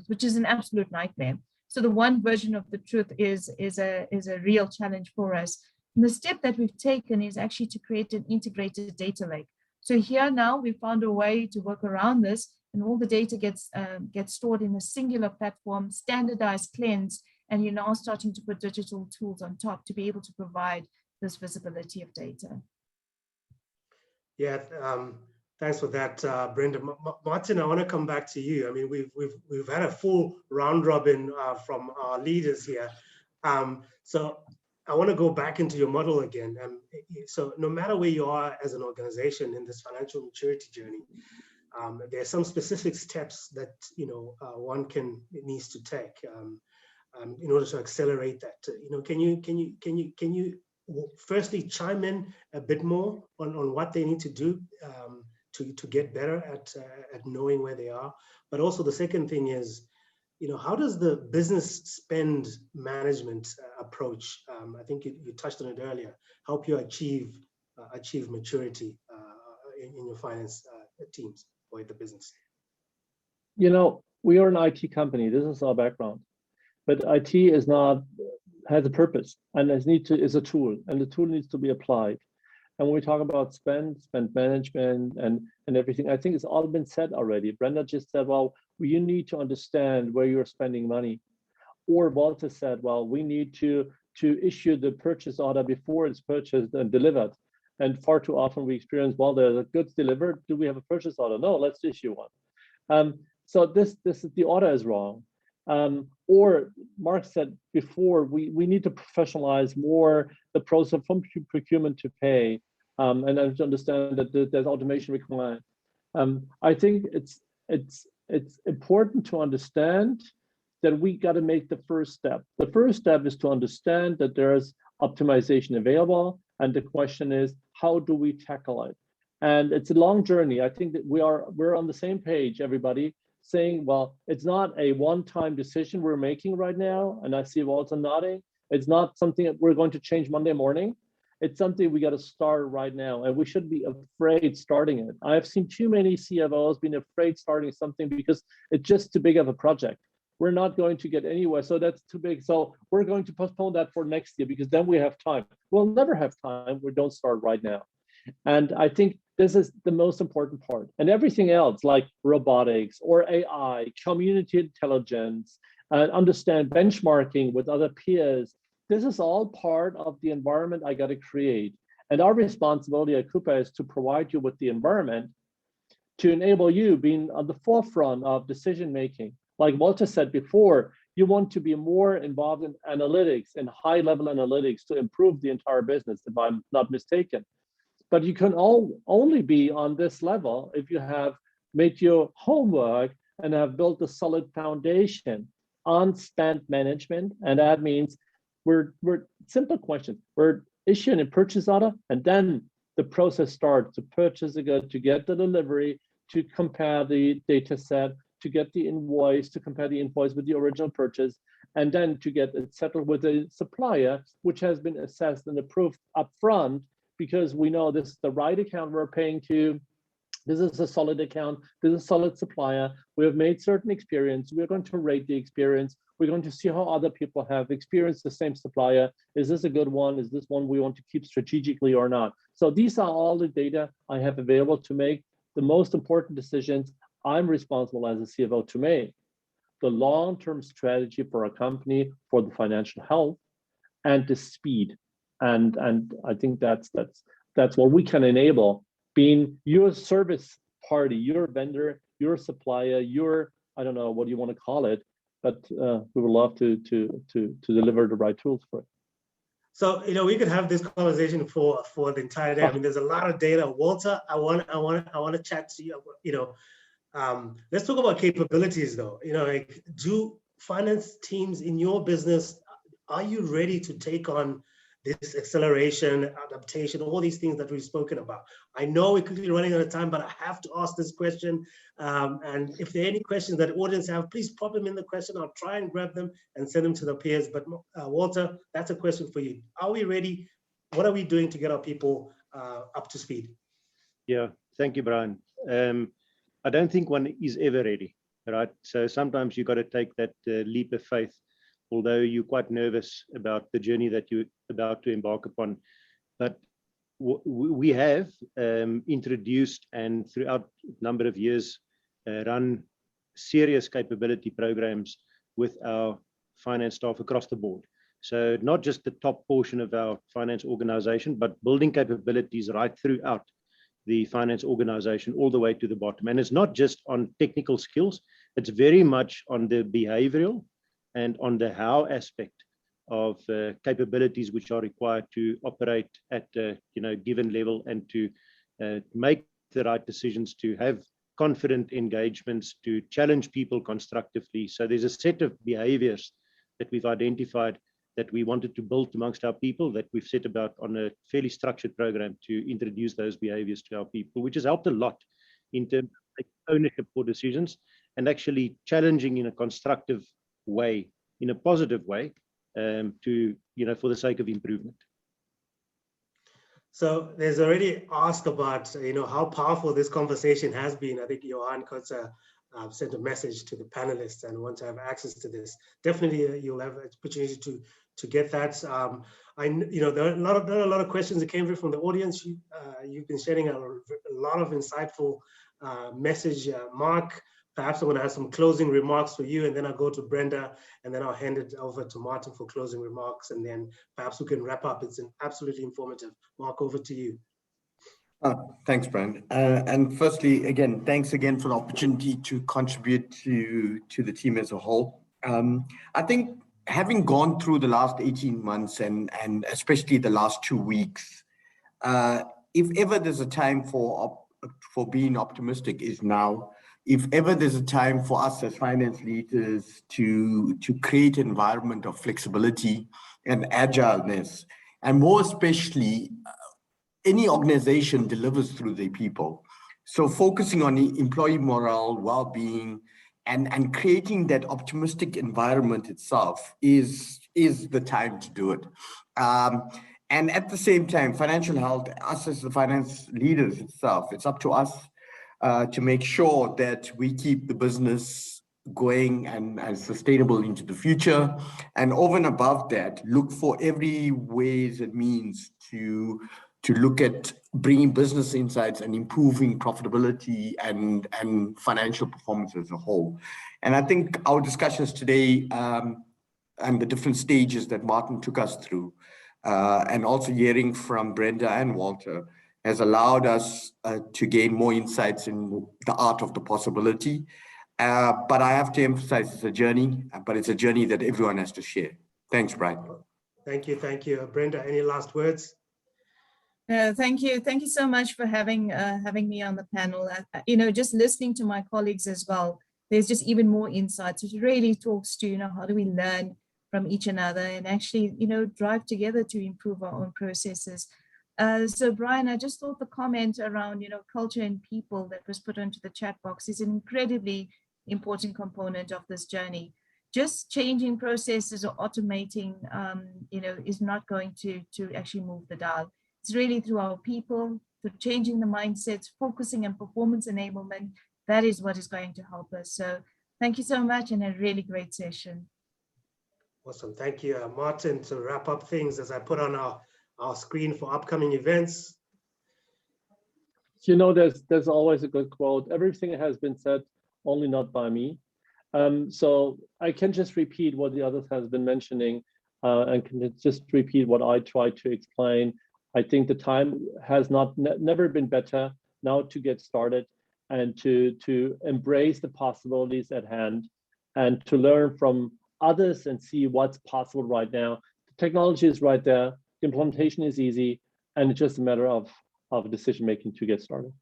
which is an absolute nightmare. So the one version of the truth is a real challenge for us. And the step that we've taken is actually to create an integrated data lake. So here now we found a way to work around this, and all the data gets stored in a singular platform, standardized, cleansed, and you're now starting to put digital tools on top to be able to provide this visibility of data. Yeah, thanks for that, Brenda. Martin, I want to come back to you. I mean, we've had a full round robin from our leaders here. So I want to go back into your model again. So no matter where you are as an organization in this financial maturity journey, there are some specific steps that one needs to take in order to accelerate that. Can you firstly chime in a bit more on what they need to do to get better at knowing where they are? But also the second thing is, how does the business spend management approach, I think you touched on it earlier, help you achieve maturity in your finance teams or in the business? We are an IT company. This is our background, but IT has a purpose and is a tool, and the tool needs to be applied. And when we talk about spend management and everything, I think it's all been said already. Brenda just said, well, you need to understand where you're spending money. Or Walter said, well, we need to issue the purchase order before it's purchased and delivered. And far too often we experience, well, the goods delivered, do we have a purchase order? No, let's issue one. So this is, the order is wrong. Or Mark said before, we need to professionalize more the process from procurement to pay, and I understand that there's automation required. I think it's important to understand that we got to make the first step. The first step is to understand that there's optimization available, and the question is, how do we tackle it? And it's a long journey. I think that we're on the same page, everybody, saying, well, it's not a one-time decision we're making right now, and I see Walter nodding. It's not something that we're going to change Monday morning. It's something we got to start right now, and we shouldn't be afraid starting it. I've seen too many CFOs being afraid starting something because it's just too big of a project. We're not going to get anywhere, so that's too big. So we're going to postpone that for next year because then we have time. We'll never have time. We don't start right now. And I think this is the most important part. And everything else like robotics or AI, community intelligence, understand benchmarking with other peers, this is all part of the environment I got to create. And our responsibility at Coupa is to provide you with the environment to enable you being on the forefront of decision-making. Like Walter said before, you want to be more involved in analytics and high-level analytics to improve the entire business, if I'm not mistaken. But you can only be on this level if you have made your homework and have built a solid foundation on spend management. And that means we're simple questions. We're issuing a purchase order, and then the process starts to purchase a good, to get the delivery, to compare the data set, to get the invoice, to compare the invoice with the original purchase, and then to get it settled with a supplier, which has been assessed and approved upfront, because we know this is the right account we're paying to, this is a solid account, this is a solid supplier, we have made certain experience, we're going to rate the experience, we're going to see how other people have experienced the same supplier, is this a good one, is this one we want to keep strategically or not? So these are all the data I have available to make the most important decisions I'm responsible as a CFO to make. The long-term strategy for a company, for the financial health, and the speed. And I think that's what we can enable, being your service party, your vendor, your supplier, your, I don't know what you want to call it, but we would love to deliver the right tools for it. So, we could have this conversation for the entire day. I mean, there's a lot of data. Walter, I want to chat to you. Let's talk about capabilities though. Like, do finance teams in your business, are you ready to take on this acceleration, adaptation, all these things that we've spoken about? I know we're quickly running out of time, but I have to ask this question. And if there are any questions that the audience have, please pop them in the question. I'll try and grab them and send them to the peers. But Walter, that's a question for you. Are we ready? What are we doing to get our people up to speed? Yeah, thank you, Brian. I don't think one is ever ready, right? So sometimes you got to take that leap of faith, although you're quite nervous about the journey that you're about to embark upon. But we have introduced and throughout a number of years run serious capability programs with our finance staff across the board. So not just the top portion of our finance organization, but building capabilities right throughout the finance organization all the way to the bottom. And it's not just on technical skills, it's very much on the behavioral and on the how aspect of capabilities which are required to operate at a given level and to make the right decisions, to have confident engagements, to challenge people constructively. So there's a set of behaviors that we've identified that we wanted to build amongst our people, that we've set about on a fairly structured program to introduce those behaviors to our people, which has helped a lot in terms of taking ownership for decisions and actually challenging in a constructive way, in a positive way, to for the sake of improvement. So there's already asked about how powerful this conversation has been. I think Johan Kotzer sent a message to the panelists and want to have access to this. Definitely, you'll have an opportunity to get that. There are a lot of questions that came from the audience. You've been sharing a lot of insightful message. Mark, perhaps I'm going to have some closing remarks for you, and then I'll go to Brenda, and then I'll hand it over to Martin for closing remarks, and then perhaps we can wrap up. It's absolutely informative. Mark, over to you. Thanks, Brian. And firstly, again, thanks again for the opportunity to contribute to the team as a whole. I think having gone through the last 18 months and especially the last 2 weeks, if ever there's a time for being optimistic is now. If ever there's a time for us as finance leaders to create an environment of flexibility and agileness, and more especially, any organization delivers through their people. So focusing on employee morale, well-being, and creating that optimistic environment itself is the time to do it. And at the same time, financial health, us as the finance leaders itself, it's up to us to make sure that we keep the business going and sustainable into the future. And over and above that, look for every ways and means to to look at bringing business insights and improving profitability and financial performance as a whole. And I think our discussions today and the different stages that Martin took us through, and also hearing from Brenda and Walter, has allowed us to gain more insights in the art of the possibility. But I have to emphasize it's a journey, but it's a journey that everyone has to share. Thanks, Brian. Thank you. Brenda, any last words? Thank you so much for having me on the panel. Just listening to my colleagues as well, there's just even more insights, which really talks to, how do we learn from each another and actually, drive together to improve our own processes. So Brian, I just thought the comment around, culture and people that was put into the chat box is an incredibly important component of this journey. Just changing processes or automating, is not going to actually move the dial. It's really through our people, through changing the mindsets, focusing on performance enablement. That is what is going to help us. So thank you so much, and a really great session. Awesome. Thank you, Martin. To wrap up things, as I put on our screen for upcoming events. There's always a good quote. Everything has been said, only not by me. So I can just repeat what the others has been mentioning, and can just repeat what I tried to explain. I think the time has never been better now to get started and to embrace the possibilities at hand and to learn from others and see what's possible right now. The technology is right there, implementation is easy, and it's just a matter of decision making to get started.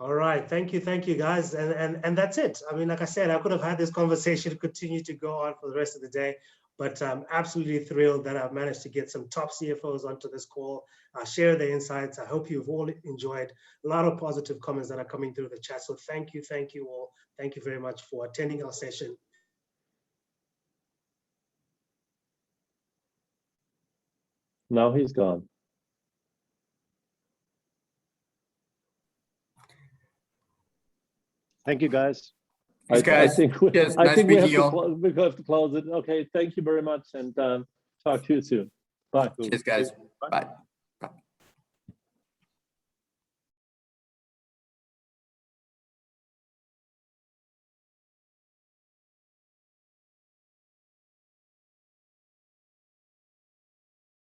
All right, thank you guys, and that's it. I mean, like I said, I could have had this conversation continue to go on for the rest of the day, but I'm absolutely thrilled that I've managed to get some top CFOs onto this call, share their insights. I hope you've all enjoyed a lot of positive comments that are coming through the chat. So thank you all. Thank you very much for attending our session. Now he's gone. Thank you, guys. Thanks, guys. I think we have to close it. Okay, thank you very much, and talk to you soon. Bye. Cheers, guys. Bye.